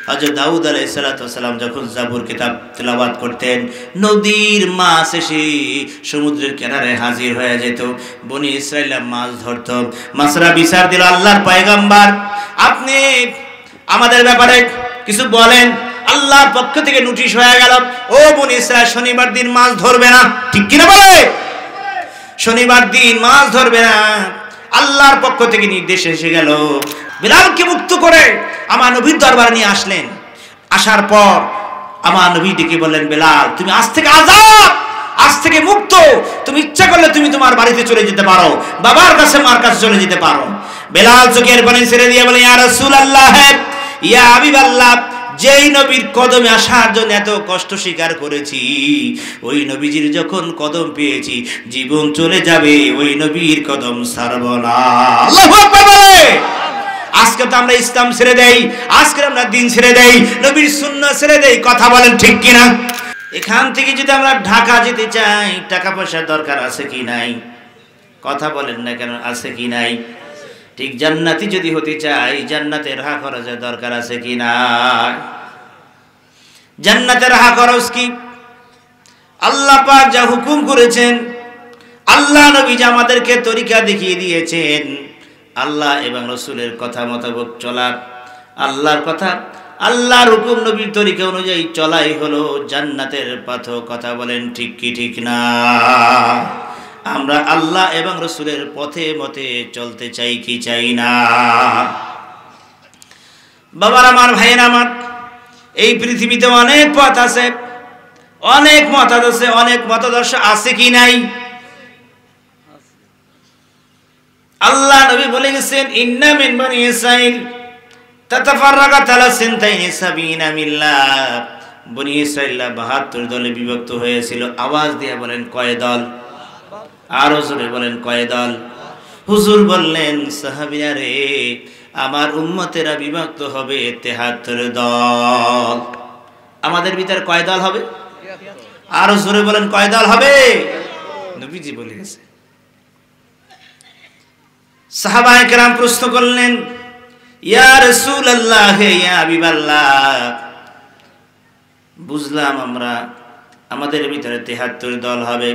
হযরত দাউদ আলাইহিস সালাম যখন জাবুর কিতাব তেলাওয়াত করতেন, নদীর মাছ এসে সমুদ্রের কিনারে হাজির হয়ে যেত। বনি ইসরাঈলরা মাছ ধরত, মাছরা বিচার দিল, আল্লাহর পয়গম্বর আপনি আমাদের ব্যাপারে কিছু বলেন। আল্লাহর পক্ষ থেকে নোটিশ হয়ে গেল, ও বনি ইসরাঈল শনিবার দিন মাছ ধরবে না। ঠিক কিনা বলে? শনিবার দিন মাছ ধরবে না। আল্লাহর পক্ষ থেকে নির্দেশ এসে গেল। বিলালকে মুক্ত করে আমার নবীর দরবারে নিয়ে আসলেন। আসার পর আমার নবী ডেকে বললেন, বেলাল তুমি আজ থেকে আজাদ, আজ থেকে মুক্ত। তুমি ইচ্ছা করলে তুমি তোমার বাড়িতে চলে যেতে পারো, বাবার কাছে মার কাছে চলে যেতে পারো। বেলাল চোখের পানি ছেড়ে দিয়ে বলে, ইয়া রাসূলুল্লাহ, ইয়া হাবিবাল্লাহ, যেই নবীর কদমে আসার জন্য এত কষ্ট স্বীকার করেছি, ওই নবীজির যখন কদম পেয়েছি জীবন চলে যাবে, ওই নবীর কদম ছাড়ব না। আল্লাহু আকবার বলে। আজকে তো আমরা ইসলাম ছেড়ে দেই, আজকে আমরা দিন ছেড়ে দেই, নবীর সুন্নাহ ছেড়ে দেই। কথা বলেন ঠিক কিনা? এখান থেকে যদি আমরা ঢাকা যেতে চাই, টাকা পয়সার দরকার আছে কি নাই? কথা বলেন না কেন, আছে কি নাই? ঠিক জান্নাতি যদি হতে চাই, জান্নাতের রাহ খরচের দরকার আছে কি না? জান্নাতের রাহ খরচ কি? আল্লাহ পাক যা হুকুম করেছেন, আল্লাহ নবী যা আমাদেরকে তরিকা দেখিয়ে দিয়েছেন, আল্লাহ এবং রাসূলের কথা মোতাবেক চলা, আল্লাহর কথা, আল্লাহর হুকুম, নবীর তরিকা অনুযায়ী চলাই হলো জান্নাতের পথ। কথা বলেন ঠিক কি ঠিক না? আমরা আল্লাহ এবং রাসূলের পথে মতে চলতে চাই কি চাই না? বাবার আমার, ভাইয়ের আমার, এই পৃথিবীতে অনেক পথ আছে, অনেক মতাদর্শ আছে, অনেক মতাদর্শ আছে কি নাই? আল্লাহ নবী বলে গেছেন, ইন্না মিন বনি ইসরাঈল তাতাফাররাকাত আলা সিনতাইনি সাবিনা মিল্লাহ। বনি ইসরাঈল ৭২ দলে বিভক্ত হয়েছিল। আওয়াজ দিয়ে বলেন কয় দল? আরো জোরে বলেন কয় দল? হুজুর বললেন, সাহাবীরা রে, আমার উম্মতেরা বিভক্ত হবে ৭৩ দল। আমাদের ভিতর কয় দল হবে? আরো জোরে বলেন কয় দল হবে? নবীজি বলে গেছে। সাহাবায়ে কেরাম প্রশ্ন করলেন, ইয়া রাসূলুল্লাহ, ইয়া হাবিবাল্লাহ, বুঝলাম আমরা আমাদের ভিতরে ৭৩ দল হবে,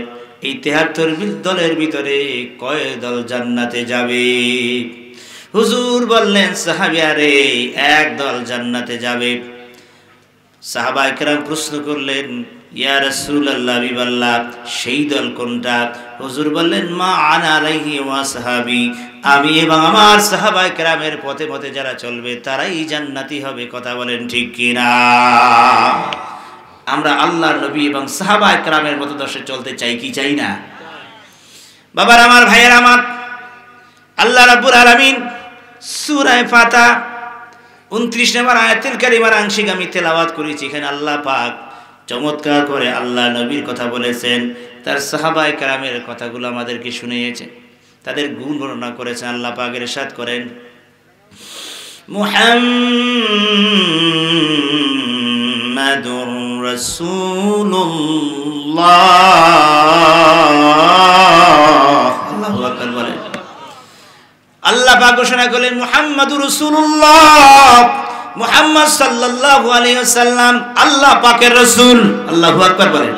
এই ৭৩ দলের ভিতরে কয় দল জান্নাতে যাবে? হুজুর বললেন, সাহাবীরা রে, এক দল জান্নাতে যাবে। সাহাবায়ে কেরাম প্রশ্ন করলেন, ইয়া রাসূলুল্লাহ, হাবিবাল্লাহ, সেই দল কোনটা? হুজুর বললেন, মা আনা আলাইহি ওয়া সাহাবী, আমি এবং আমার সাহাবায়ে কেরামের পথে পথে যারা চলবে তারাই জান্নাতি হবে। কথা বলেন ঠিক কিনা? আমরা আল্লাহর নবী এবং সাহাবায়ে কেরামের মতাদর্শে চলতে চাই কি চাই না? বাবার আমার, ভাইয়ের আমার, আল্লাহ রাব্বুল আলামিন সূরা ফাতিহা 29 নম্বর আয়াতুল কারিমার আংশিক আমি তেলাওয়াত করেছি। এখানে আল্লাহ পাক চমৎকার করে আল্লাহ নবীর কথা বলেছেন, তার সাহাবায়ে কেরামের কথাগুলো আমাদেরকে শুনিয়েছেন, তাদের গুণ বর্ণনা করেছেন। আল্লাহ পাক ইরশাদ করেন, মুহাম্মাদুর রাসূলুল্লাহ। আল্লাহু আকবার বলেন। আল্লাহ পাক ঘোষণা করলেন, মুহাম্মাদুর রাসূলুল্লাহ, মুহাম্মদ সাল্লাল্লাহু আলাইহি ওয়াসাল্লাম আল্লাহ পাকের রাসূল। আল্লাহু আকবার বলেন।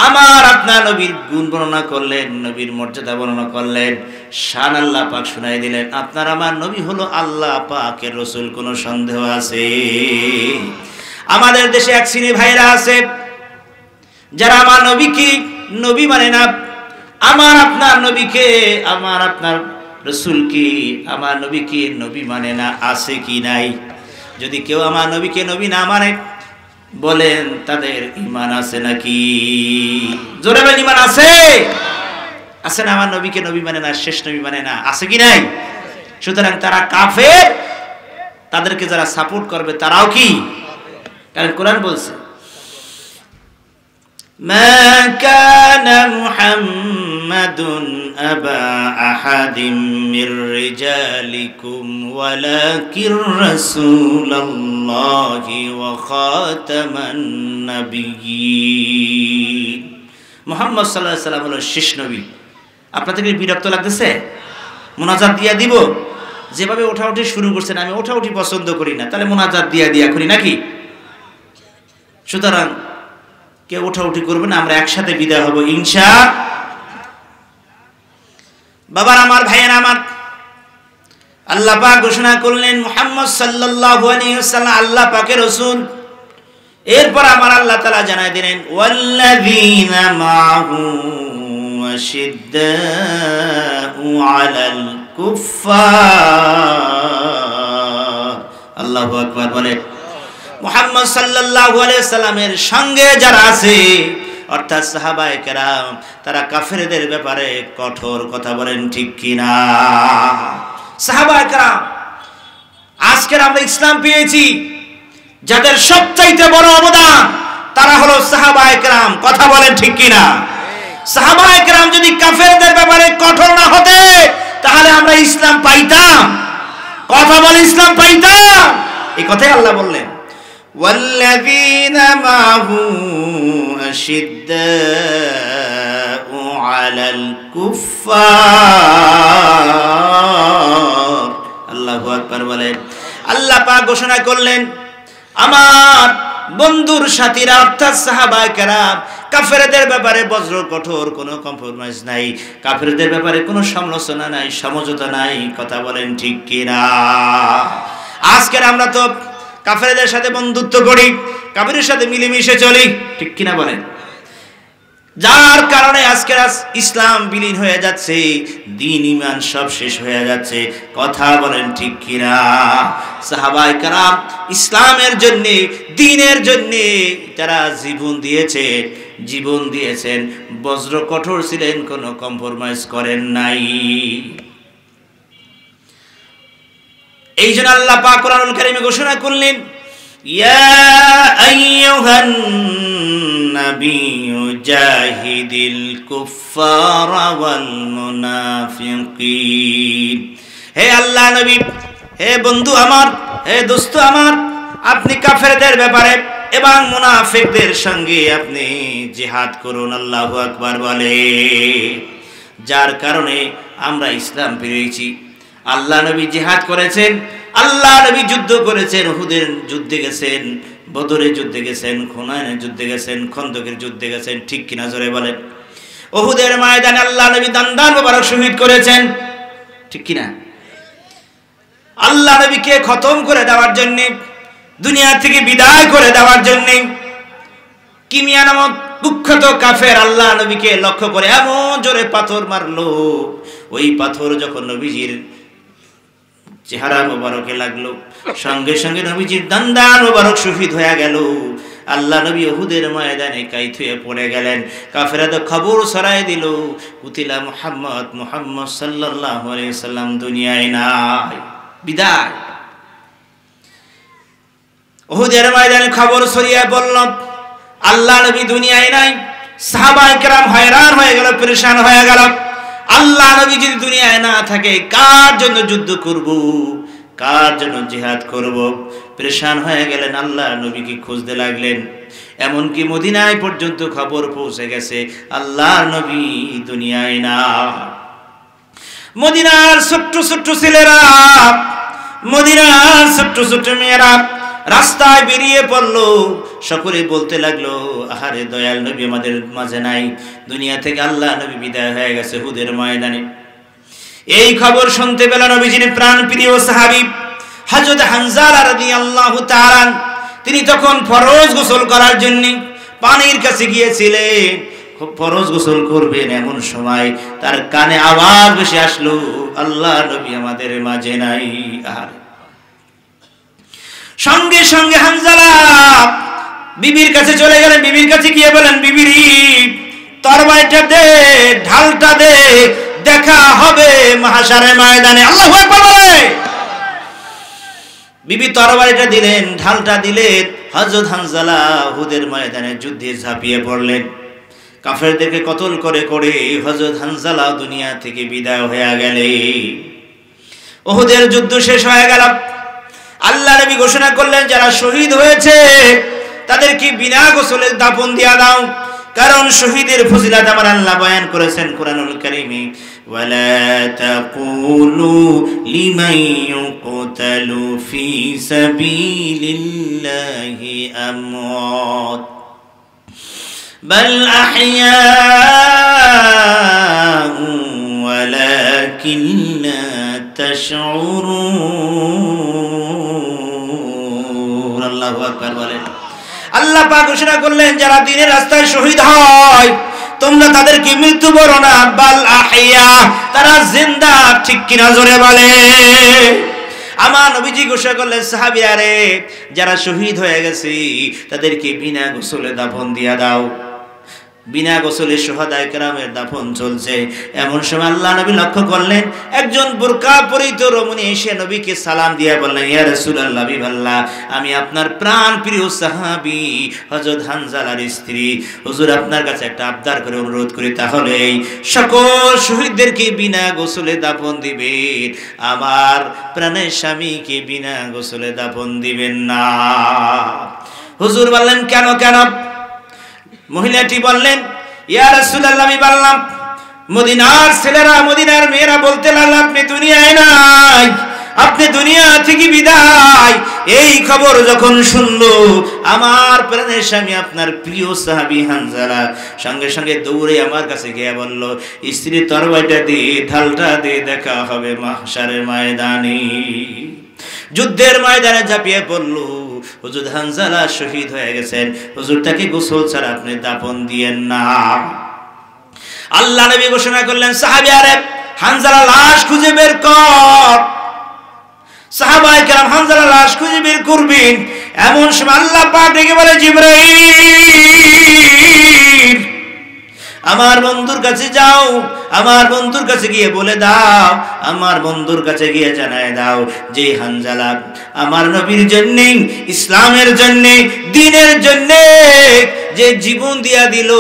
আমার আপনার নবীর গুণ বর্ণনা করলেন, নবীর মর্যাদা বর্ণনা করলেন, শান আল্লাহ পাক শুনাই দিলেন। আপনার আমার নবী হলো আল্লাহ পাকের রাসূল। কোনো সন্দেহ আছে? আমাদের দেশে এক শ্রেণী ভাইরা আছে যারা আমার নবীকে নবী মানে না, আমার আপনার নবীকে, আমার আপনার রাসূলকে, আমার নবীকে নবী মানে না। আছে কি নাই? যদি কেউ আমার নবীকে নবী না মানে, বলেন তাদের ঈমান আছে নাকি? জোরে বলেন, ঈমান আছে? আছে না? আমার নবীকে নবী মানে না, শেষ নবী মানে না, আছে কি নাই? সুতরাং তারা কাফের। তাদেরকে যারা সাপোর্ট করবে তারাও কি? কারণ কোরআন বলছে, মা কানা মুহাম্মাদুন আবা আহাদিম মির রিজালিকুম ওয়ালাকির রাসূলুল্লাহি ওয়া খাতামান নাবিয়্যিন। মুহাম্মদ সাল্লাল্লাহু আলাইহি ওয়াসাল্লাম হলো শেষ নবী। আপনাদের কি বিরক্ত লাগতেছে? মুনাজাত দিয়া দিব? যেভাবে ওঠাউঠি শুরু করছেন আমি ওঠাউঠি পছন্দ করি না, তাহলে মোনাজাত দিয়া করি নাকি? সুতরাং কেউ ওঠাউঠি করবে না, আমরা একসাথে বিদায় হব ইনশাআল্লাহ। বাবার আমার, ভাইয়ের আমার, আল্লাহ পাক ঘোষণা করলেন মুহাম্মদ সাল্লাল্লাহু আলাইহি ওয়াসাল্লাম আল্লাহ পাকের রাসূল। এরপর আমার আল্লাহ তাআলা জানায় দিলেন ওয়াল্লাযীনা মাহু আশিদ্দাউ আলাল কুফফার। আল্লাহু আকবার বলে। মুহাম্মদ সাল্লাল্লাহু আলাইহি সাল্লামের সঙ্গে যারা আছে অর্থাৎ সাহাবায়ে কেরাম, তারা কাফেরদের ব্যাপারে কঠোর কথা বলেন, ঠিক কিনা? সাহাবায়ে কেরাম, আজকের আমরা ইসলাম পেয়েছি, যাদের সবচাইতে বড় অবদান তারা হলো সাহাবায়ে কেরাম, কথা বলেন ঠিক কিনা? সাহাবায়ে কেরাম যদি কাফেরদের ব্যাপারে কঠোর না হতে তাহলে আমরা ইসলাম পাইতাম? কথা বলে ইসলাম পাইতাম? এই কথাই আল্লাহ বললেন والذين معه أشداء على الكفار। আল্লাহু আকবার বলেন। আল্লাহ পাক ঘোষণা করলেন আমার বন্ধুর সাথীরা অর্থাৎ সাহাবায়ে কেরাম কাফেরদের ব্যাপারে বজ্র কঠোর, কোনো কম্প্রোমাইজ নাই, কাফেরদের ব্যাপারে কোনো সমালোচনা নাই, সমঝোতা নাই, কথা বলেন ঠিক কিনা? আজকের আমরা তো কাফেরদের সাথে বন্ধুত্ব করি, কাফেরের সাথে মিলেমিশে চলি, ঠিক কিনা বলেন? যার কারণে আজকের ইসলাম বিলীন হয়ে যাচ্ছে, দ্বীন ঈমান সব শেষ হয়ে যাচ্ছে, কথা বলেন ঠিক কিনা? সাহাবায়ে কেরাম ইসলামের জন্য, দ্বীনের জন্য তারা জীবন দিয়েছেন, বজ্র কঠোর ছিলেন, কোনো কম্প্রোমাইজ করেন নাই। এই জন্য আল্লাহ পাক কোরআনুল কারীমে ঘোষণা করলেন ইয়া আইয়ুহান নাবিয়্যু জাহিদিল কুফফারা ওয়াল মুনাফিকিন। হে আল্লাহ নবী, হে বন্ধু আমার, হে দোস্ত আমার, আপনি কাফেরদের ব্যাপারে এবং মুনাফিকদের সঙ্গে আপনি জিহাদ করুন। আল্লাহু আকবার বলে। যার কারণে আমরা ইসলাম পেয়েছি। আল্লাহ নবী জিহাদ করেছেন, আল্লাহ নবী যুদ্ধ করেছেন, উহুদের যুদ্ধে গেছেন, বদরের যুদ্ধে গেছেন, হুনাইনের যুদ্ধে গেছেন, খন্দকের যুদ্ধে গেছেন, ঠিক কিনা জোরে বলেন? উহুদের ময়দানে আল্লাহ নবী দান্দান মোবারক শহীদ করেছেন, ঠিক কিনা? আল্লাহ নবীকে খতম করে দেওয়ার জন্য, দুনিয়া থেকে বিদায় করে দেওয়ার জন্য কিমিয়া নামক কুখ্যাত কাফের আল্লাহ নবীকে লক্ষ্য করে এমন জোরে পাথর মারলো, ওই পাথর যখন নবীজির চেহারা মোবারকে লাগলো, সঙ্গে সঙ্গে নবীজির দান্দান মোবারক শহীদ হয়ে গেল। আল্লাহ নবী উহুদের ময়দানে কাইত হয়ে পড়ে গেলেন। কাফেররা তো খবর ছড়ায় দিল কুতিলা মুহাম্মদ সাল্লাল্লাহু আলাইহি সাল্লাম দুনিয়ায় নাই, বিদায়। উহুদের ময়দানে খবর ছড়িয়ে পড়ল আল্লাহ নবী দুনিয়ায় নাই। সাহাবায়ে কেরাম হয়রান হয়ে গেল, পরেশান হয়ে গেল। আল্লাহ নবী যদি দুনিয়ায় না থাকে কার জন্য যুদ্ধ করব, কার জন্য জিহাদ করব? পরেশান হয়ে গেলেন, আল্লাহ নবীকে খুঁজতে লাগলেন। এমনকি মদিনায় পর্যন্ত খবর পৌঁছে গেছে আল্লাহ নবী দুনিয়ায় না। মদিনার ছোট্ট ছোট্ট ছেলেরা, মদিনার ছোট্ট ছোট্ট মেয়েরা রাস্তায় বেরিয়ে পড়লো, সকলে বলতে লাগলো আহারে দয়াল নবী আমাদের মাঝে নাই, দুনিয়া থেকে আল্লাহ নবী বিদায় হয়ে গেছে উহুদের ময়দানে। এই খবর শুনতে পেল নবীজির প্রাণ প্রিয় সাহাবী হযরত হানজালা রাদিয়াল্লাহু তাআলা। তিনি তখন ফরজ গোসল করার জন্য পানির কাছে গিয়েছিলেন। ফরজ গোসল করবেন, এমন সময় তার কানে আওয়াজ ভেসে আসলো আল্লাহ নবী আমাদের মাঝে নাই। আহারে, সঙ্গে সঙ্গে হানজালা বিবির কাছে চলে গেলেন। বিবির কাছে গিয়ে বলেন, বিবিরি তরবারিটা দে, ঢালটা দে, দেখা হবে মাহশারের ময়দানে। আল্লাহু আকবার বলে। বিবি তরবারিটা দিলেন, ঢালটা দিলেন। হযরত হানজালা উহুদের ময়দানে যুদ্ধে ঝাঁপিয়ে পড়লেন। কাফেরদেরকে কতল করে করে হযরত হানজালা দুনিয়া থেকে বিদায় হয়ে গেলেন। উহুদের যুদ্ধ শেষ হয়ে গেল। আল্লাহ নবী ঘোষণা করলেন যারা শহীদ হয়েছে তাদেরকে বিনা গোসলে দাফন দিয়া দাও। কারণ শহীদের ফজিলত আমার আল্লাহ বয়ান করেছেন কোরআনুল কারীমে, ولا تقولوا لمن يقتل في سبيل الله أموات بل أحياء ولكن لا تشعرون الله أكبر বলেন আল্লাহ পাক ঘোষণা করলেন যারা দ্বীনের রাস্তায় শহীদ হয় তোমরা তাদেরকে মৃত্যুবরণ না বাল আহইয়া তারা জিন্দা ঠিক কিনা জোরে বলে আমার নবীজি ঘোষণা করলেন সাহাবীরা রে যারা শহীদ হয়ে গেছে তাদেরকে বিনা গোসলে দাফন দিয়া দাও বিনা গোসলে শুহাদায়ে কেরামের দাফন চলছে এমন সময় আল্লাহ নবী লক্ষ্য করলেন একজন বুরকা পরিহিত রমণী এসে নবীকে সালাম দিয়ে বললেন ইয়া রাসূলুল্লাহ বিভাল্লাহ আমি আপনার প্রাণ প্রিয় সাহাবী হযরত হানজালার স্ত্রী হুজুর আপনার কাছে একটা আবদার করে অনুরোধ করি তাহলে এই সকল শহীদদেরকে বিনা গোসলে দাফন দিবেন আমার প্রাণের স্বামীকে বিনা গোসলে দাফন দিবেন না হুজুর বললেন কেন কেন মহিলাটি বললেন ইয়া রাসূলুল্লাহ আমি বললাম মদিনার ছেলেরা মদিনার মেয়েরা বলতে লাগলো আপনি দুনিয়ায় নাই আপনি দুনিয়া থেকে বিদায় এই খবর যখন শুনলো আমার প্রাণের স্বামী আপনার প্রিয় সাহাবী হানজালা সঙ্গে সঙ্গে দৌড়ে আমার কাছে গিয়ে বলল স্ত্রীর তরবারিটা দিয়ে ঢালটা দিয়ে দেখা হবে মাহশারের ময়দানে যুদ্ধের ময়দানে ঝাঁপিয়ে পড়ল হুজুর হানজালা শহীদ হয়ে গেছেন হুজুর তাকে গোসল ছাড়া আপনি দাফন দিয়েন না আল্লাহ নবী ঘোষণা করলেন সাহাবীরা হানজালা লাশ খুঁজে বের কর সাহাবায়ে কেরাম হানজালা লাশ খুঁজে বের করবেন এমন সময় আল্লাহ পাক ডেকে বলে জিবরাইল আমার বন্ধুর কাছে যাও আমার বন্ধুর কাছে গিয়ে বলে দাও আমার বন্ধুর কাছে গিয়ে জানায় দাও যে হানজালা আমার নবীর জন্য ইসলামের জন্য দ্বীনের জন্য যে জীবন দিয়া দিল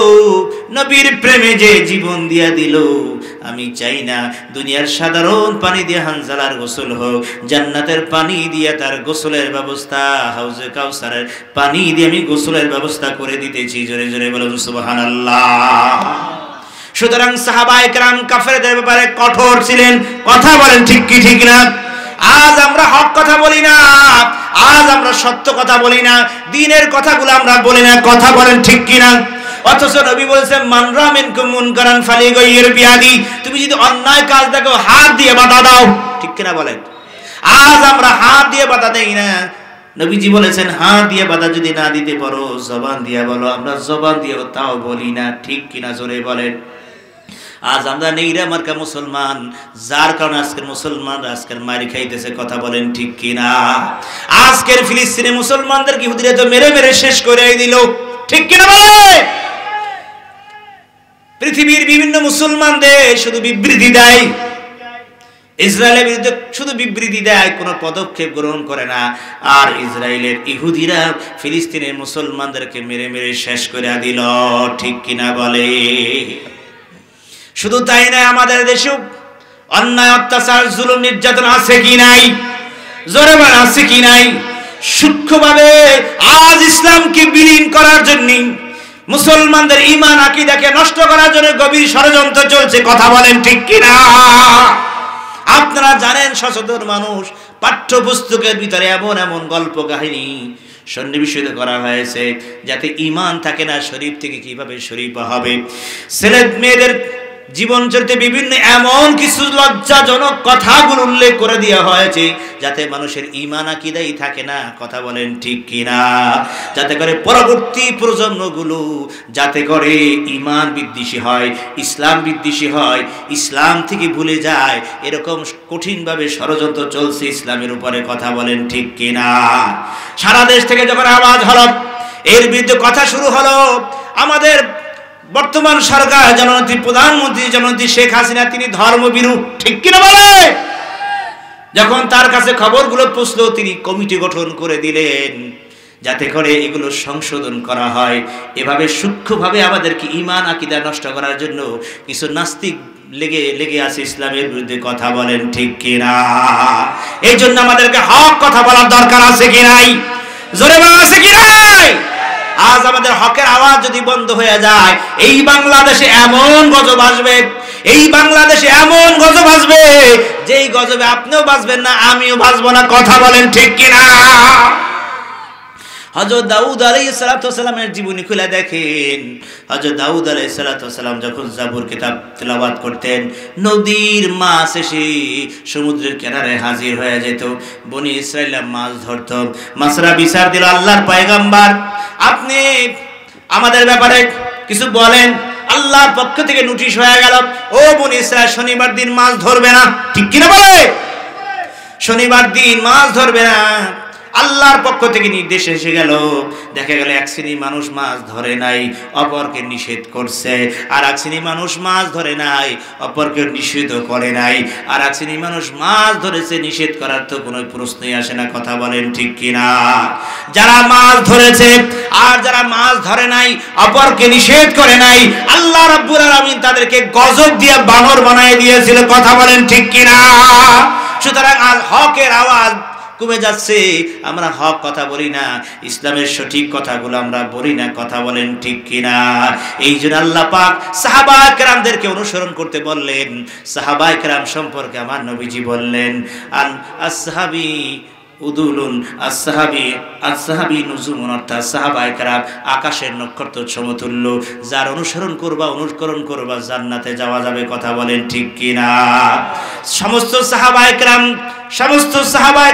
নবীর প্রেমে যে জীবন দিয়া দিল আমি চাই না দুনিয়ার সাধারণ পানি দিয়ে হানজালার গোসল হোক জান্নাতের পানি দিয়ে তার গোসলের ব্যবস্থা হাউজে কাউসারের পানি দিয়ে আমি গোসলের ব্যবস্থা করে দিতেছি জোরে জোরে বলুন সুবহানাল্লাহ সুতরাং সাহাবায়ে কেরাম কাফেরদের ব্যাপারে কঠোর ছিলেন কথা বলেন ঠিক কি ঠিক না আজ আমরা হক কথা বলি না আজ আমরা সত্য কথা বলি না দ্বীনের কথাগুলো আমরা বলি না কথা বলেন ঠিক কি না অথচ নবী বলেছেন মান রা মিনকুম মুনকারান ফালিগাইয়ির বিয়াদি তুমি যদি অন্যায় কাজ দেখো হাত দিয়ে বাধা দাও ঠিক কি না বলেন আজ আমরা হাত দিয়ে বাধা দেই না নবীজি বলেছেন হাত দিয়ে বাধা যদি না দিতে পারো জবান দিয়ে বলো আমরা জবান দিয়ে তাও বলি না ঠিক কি না জোরে বলেন আজ আমরা নেইরা মার্কা মুসলমান যার কারণে আজকের মুসলমান আজকের মারি খাইতেছে কথা বলেন ঠিক কি না আজকের ফিলিস্তিনে মুসলমানদেরকে ইহুদিরা তো মেরে মেরে শেষ করে দিল ঠিক কি না বলে পৃথিবীর বিভিন্ন মুসলমান দেশ শুধু বিবৃতি দেয় ইসরায়েলের বিরুদ্ধে শুধু বিবৃতি দেয় কোনো পদক্ষেপ গ্রহণ করে না আর ইসরায়েলের ইহুদিরা ফিলিস্তিনের মুসলমানদেরকে মেরে মেরে শেষ করে দিল ঠিক কিনা বলে শুধু তাই না আমাদের দেশেও অন্যায় অত্যাচার জুলুম নির্যাতন আছে কি নাই জোরে বলেন আছে কি নাই সূক্ষ্মভাবে আজ ইসলামকে বিলীন করার জন্য মুসলমানদের ঈমান আকীদাকে নষ্ট করার জন্য গভীর ষড়যন্ত্র চলছে কথা বলেন ঠিক কি না আপনারা জানেন সচেতন মানুষ পাঠ্যপুস্তকের ভিতরে এমন এমন গল্প কাহিনী সন্নিবেশিত করা হয়েছে যাতে ঈমান থাকে না শরীফ থেকে কিভাবে শরীফ হবে ছেলে মেয়েদের জীবন চরিত্রে বিভিন্ন এমন কিছু লজ্জাজনক কথাগুলো উল্লেখ করে দেওয়া হয়েছে যাতে মানুষের ঈমান আকীদাই থাকে না কথা বলেন ঠিক কিনা যাতে করে পরবর্তী প্রজন্মগুলো যাতে করে ঈমান বিদ্বেষী হয় ইসলাম বিদ্বেষী হয় ইসলাম থেকে ভুলে যায় এরকম কঠিনভাবে ষড়যন্ত্র চলছে ইসলামের উপরে কথা বলেন ঠিক কিনা সারা দেশ থেকে যখন আওয়াজ হলো এর বিরুদ্ধে কথা শুরু হলো আমাদের বর্তমান সরকার জননেত্রী প্রধানমন্ত্রী জননেত্রী শেখ হাসিনা তিনি ধর্মবিরু ঠিক কিনা বলে যখন তার কাছে খবরগুলো পৌঁছলো তিনি কমিটি গঠন করে দিলেন যাতে করে এগুলো সংশোধন করা হয় এভাবে সূক্ষ্মভাবে আমাদেরকে ঈমান আকীদা নষ্ট করার জন্য কিছু নাস্তিক লেগে আছে ইসলামের বিরুদ্ধে কথা বলেন ঠিক কিনা এই জন্য আমাদেরকে হক কথা বলার দরকার আছে কি নাই জোরে বলা আছে কি নাই আজ আমাদের হকের আওয়াজ যদি বন্ধ হয়ে যায় এই বাংলাদেশে এমন গজব আসবে এই বাংলাদেশে এমন গজব আসবে যেই গজবে আপনিও বাঁচবেন না, আমিও বাঁচবো না। কথা বলেন ঠিক কিনা? হযরত দাউদ আলাইহিস সালাতু ওয়াসালামের জীবনী খুলে দেখেন। হযরত দাউদ আলাইহিস সালাতু ওয়াসালাম যখন জাবুর কিতাব তেলাওয়াত করতেন, নদীর মাছ এসে সমুদ্রের কিনারে হাজির হয়ে যেত। বনি ইসরাঈলরা মাছ ধরত। মাছরা বিচার দিল, আল্লাহর পয়গম্বর আপনি আমাদের ব্যাপারে কিছু বলেন। আল্লাহর পক্ষ থেকে নোটিশ হয়ে গেল, ও বনি ইসরাঈল শনিবার দিন মাছ ধরবে না। ঠিক কিনা বলে? শনিবার দিন মাছ ধরবে না। আল্লাহর পক্ষ থেকে নির্দেশ এসে গেল। দেখা গেল এক শ্রেণী মানুষ মাছ ধরে নাই, অপরকে নিষেধ করছে। আর এক শ্রেণী মানুষ মাছ ধরে নাই, অপরকে নিষেধ করে নাই। আর এক শ্রেণী মানুষ মাছ ধরেছে, নিষেধ করার তো কোনো প্রশ্নই আসে না। কথা বলেন ঠিক কিনা? যারা মাছ ধরেছে আর যারা মাছ ধরে নাই, অপরকে নিষেধ করে নাই, আল্লাহ রাব্বুল আলামিন তাদেরকে গজব দিয়ে বানর বানায় দিয়েছিল। কথা বলেন ঠিক কিনা? সুতরাং আল হকের আওয়াজ কমে যাচ্ছে, আমরা হক কথা বলি না, ইসলামের সঠিক কথাগুলো আমরা বলি না। কথা বলেন ঠিক কিনা? এই জন্য আল্লাহ পাক সাহাবায়ে কেরামদেরকে অনুসরণ করতে বললেন। সাহাবায়ে কেরাম সম্পর্কে আমার নবীজি বললেন, আল আসহাবি উদুলুন আসহাবি নুজুমুন, অর্থাৎ সাহাবায়ে কেরাম আকাশের নক্ষত্র সমতুল্য। যার অনুসরণ করবা জান্নাতে যাওয়া যাবে। কথা বলেন ঠিক কিনা? সমস্ত সাহাবায়ে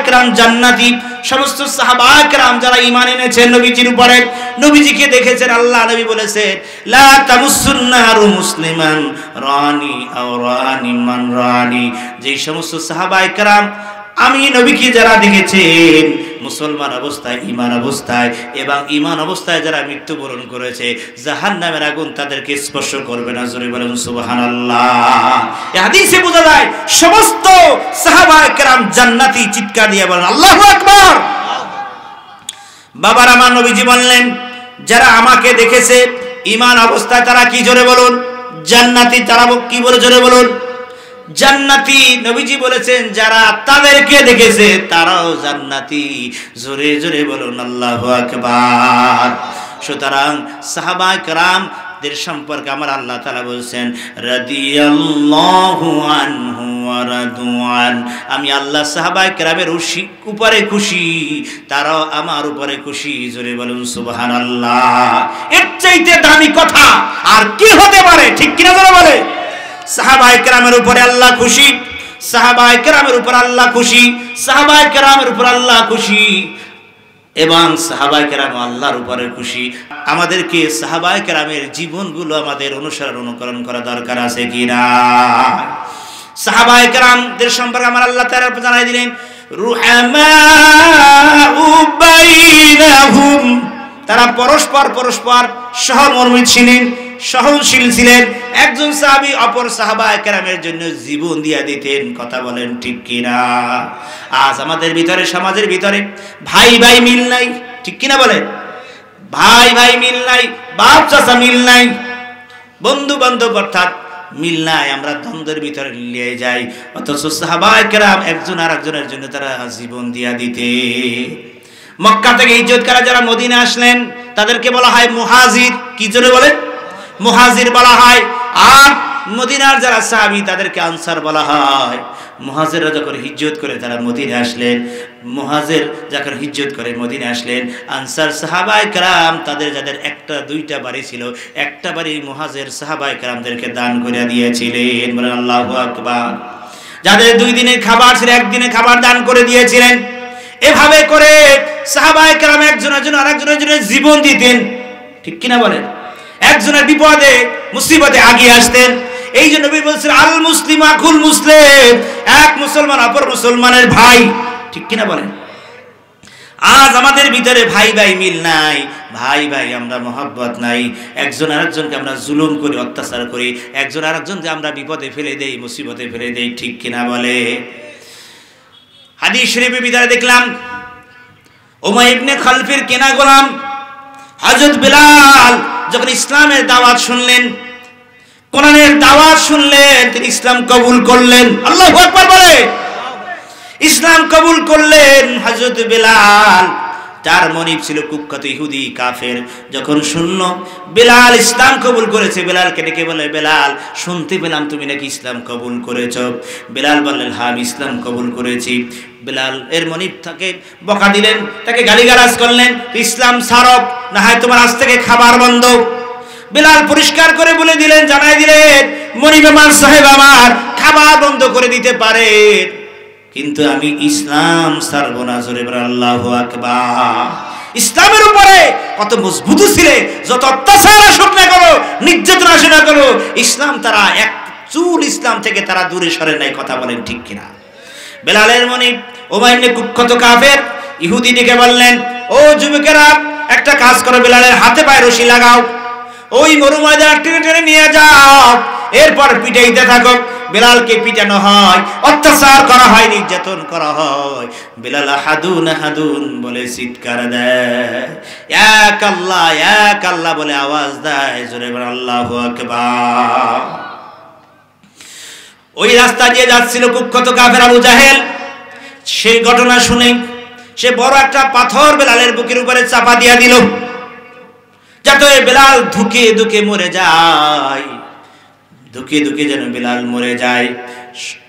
কেরাম জান্নাতি। সমস্ত সাহাবায়ে কেরাম যারা ঈমান এনেছেন নবীজির উপরে, নবীজিকে দেখেছেন, আল্লাহ নবী বলেছেন লা তামুসুন্নারু মুসলিমান রানি আও রানি মান রানি। যেই সমস্ত সাহাবায়ে কেরাম আমি নবীকে যারা দেখেছেন মুসলমান অবস্থায়, ঈমান অবস্থায় এবং ঈমান অবস্থায় যারা মৃত্যুবরণ করেছে, জাহান্নামের আগুন তাদেরকে স্পর্শ করবে না। জোরে বলেন সুবহানাল্লাহ। এই হাদিসে বোঝা যায় সমস্ত সাহাবায়ে কেরাম জান্নাতি। চিৎকার দিয়ে বলেন আল্লাহু আকবার। বাবার আমার নবীজি বললেন, যারা আমাকে দেখেছে ঈমান অবস্থায় তারা কি? জোরে বলুন জান্নাতি। তারা কি বলে? জোরে বলুন জান্নাতি। নবীজি বলেছেন যারা তাদেরকে দেখেছে তারাও জান্নাতি। জোরে জোরে বলুন আল্লাহু আকবার। সুতরাং সাহাবায়ে কেরামদের সম্পর্কে আমার আল্লাহ তাআলা বলেছেন রাদিয়াল্লাহু আনহু ওয়া রাদুআন। আমি আল্লাহ সাহাবায়ে কেরামের উপরে খুশি, তারাও আমার উপরে খুশি। জোরে বলুন সুবহানাল্লাহ। এর চাইতে দামি কথা আর কি হতে পারে? ঠিক কিনা? জোরে বলে সাহাবায়ে কেরামের উপরে আল্লাহ খুশি, সাহাবায়ে কেরামের উপর আল্লাহ খুশি, সাহাবায়ে কেরামের উপর আল্লাহ খুশি এবং সাহাবায়ে কেরাম আল্লাহর উপরে খুশি। আমাদেরকে সাহাবায়ে কেরামের জীবনগুলো আমাদের অনুকরণ করা দরকার আছে কিনা? সাহাবায়ে কেরামদের সম্পর্কে আমার আল্লাহ তাআলা জানাই দিলেন রুহামাউ বাইনাহুম। তারা পরস্পর সহমর্মী ছিলেন, সহনশীল ছিলেন। একজন সাহাবী অপর সাহাবায়ে কেরামের জন্য জীবন দিয়ে দিতেন। কথা বলেন ঠিক কিনা? আজ আমাদের ভিতরে, সমাজের ভিতরে ভাই ভাই মিল নাই। ঠিক কিনা বলেন? ভাই ভাই মিল নাই, বাপ চাচা মিল নাই, বন্ধু বান্ধব অর্থাৎ মিল নাই। আমরা দ্বন্দ্বের ভিতরে লিয়ে যাই। অথচ সাহাবায়ে কেরাম একজন আর একজনের জন্য তারা জীবন দিয়া দিতে। মক্কা থেকে হিজরত করে যারা মদিনা আসলেন তাদেরকে বলা হয় মুহাজির। কি জোরে বলেন? মুহাজির বলা হয়। আর মদিনার যারা সাহাবী তাদেরকে আনসার বলা হয়। মুহাজিররা যখন হিজরত করে তারা মদিনা আসলেন, মুহাজির যখন হিজরত করে মদিনা আসলেন, আনসার সাহাবায়ে কেরাম তাদের যাদের একটা দুইটা বাড়ি ছিল, একটা বাড়ি মুহাজির সাহাবায়ে কেরামদেরকে দান করে দিয়েছিলেন। বলেন আল্লাহু আকবার। যাদের 2 দিনের খাবার ছিল, 1 দিনের খাবার দান করে দিয়েছিলেন। এভাবে করে সাহাবায়ে কেরাম একজনের জন্য আরেকজনের জন্য জীবন দিতেন। ঠিক কিনা বলেন? একজনের বিপদে মুসিবতে আগিয়ে আসতেন। এই জন্য নবী বলেছেন আল মুসলিম আকুল মুসলিম, এক মুসলমান অপর মুসলমানের ভাই। ঠিক কিনা বলেন? আজ আমাদের ভিতরে ভাই ভাই মিল নাই, ভাই ভাই আমরা মহব্বত নাই। একজন আরেকজনকে আমরা জুলুম করি, অত্যাচার করি। একজন আরেকজনকে আমরা বিপদে ফেলে দেই, মুসিবতে ফেলে দেই। ঠিক কিনা বলে? হাদিস শরীফের ভিতরে দেখলাম উমাইয়া ইবনে খালফের কেনা গোলাম হযরত বিলাল যখন ইসলামের দাওয়াত শুনলেন, কোরআনের দাওয়াত শুনলেন, তিনি ইসলাম কবুল করলেন। আল্লাহু আকবার বলে ইসলাম কবুল করলেন হযরত বিলাল। যার মনিব ছিল কুখ্যাত ইহুদি কাফের, যখন শুনল বেলাল ইসলাম কবুল করেছে, বেলালকে ডেকে বলে, বেলাল শুনতে পেলাম তুমি নাকি ইসলাম কবুল করেছ। বেলাল বললেন, হ্যাঁ আমি ইসলাম কবুল করেছি। বেলাল এর মনিব তাকে বকা দিলেন, তাকে গালিগালাজ করলেন, ইসলাম ছাড়ো না হয় তোমার আজ থেকে খাবার বন্ধ। বেলাল পরিষ্কার করে বলে দিলেন, জানাই দিলেন, মনিব আমার, সাহেব আমার, খাবার বন্ধ করে দিতে পারে, কিন্তু আমি ইসলাম ছাড়বো না। জোরে বলেন আল্লাহু আকবার। ইসলামের উপরে কত মজবুত ছিলে, যত অত্যাচার আসুক না করো, নির্যাতন আসে না করো, ইসলাম তারা এক চুল ইসলাম থেকে তারা দূরে সরে নাই। কথা বলেন ঠিক কিনা? বেলালের মনিব উমাইর কুখ্যাত কাফের ইহুদি ডেকে বললেন, ও যুবকেরা একটা কাজ করো, বেলালের হাতে পায়ে রশি লাগাও, ওই মরু ময়দানে টেনে টেনে নিয়ে যাও, এরপর পিটাইতে থাকো। বেলালকে পিটানো হয়, অত্যাচার করা হয়, নির্যাতন করা হয়। বেলাল হাদুন হাদুন বলে চিৎকার দেয়, এক আল্লাহ বলে আওয়াজ দেয়। জোরে বলে আল্লাহু আকবার। ওই রাস্তা দিয়ে যাচ্ছিল কুখ্যাত কাফের আবু জাহেল। সেই ঘটনা শুনে সে বড় একটা পাথর বেলালের বুকের উপরে চাপা দিয়া দিল, যাতে বেলাল ধুকে ধুকে মরে যায়, ধুকে ধুকে যেন বেলাল মরে যায়,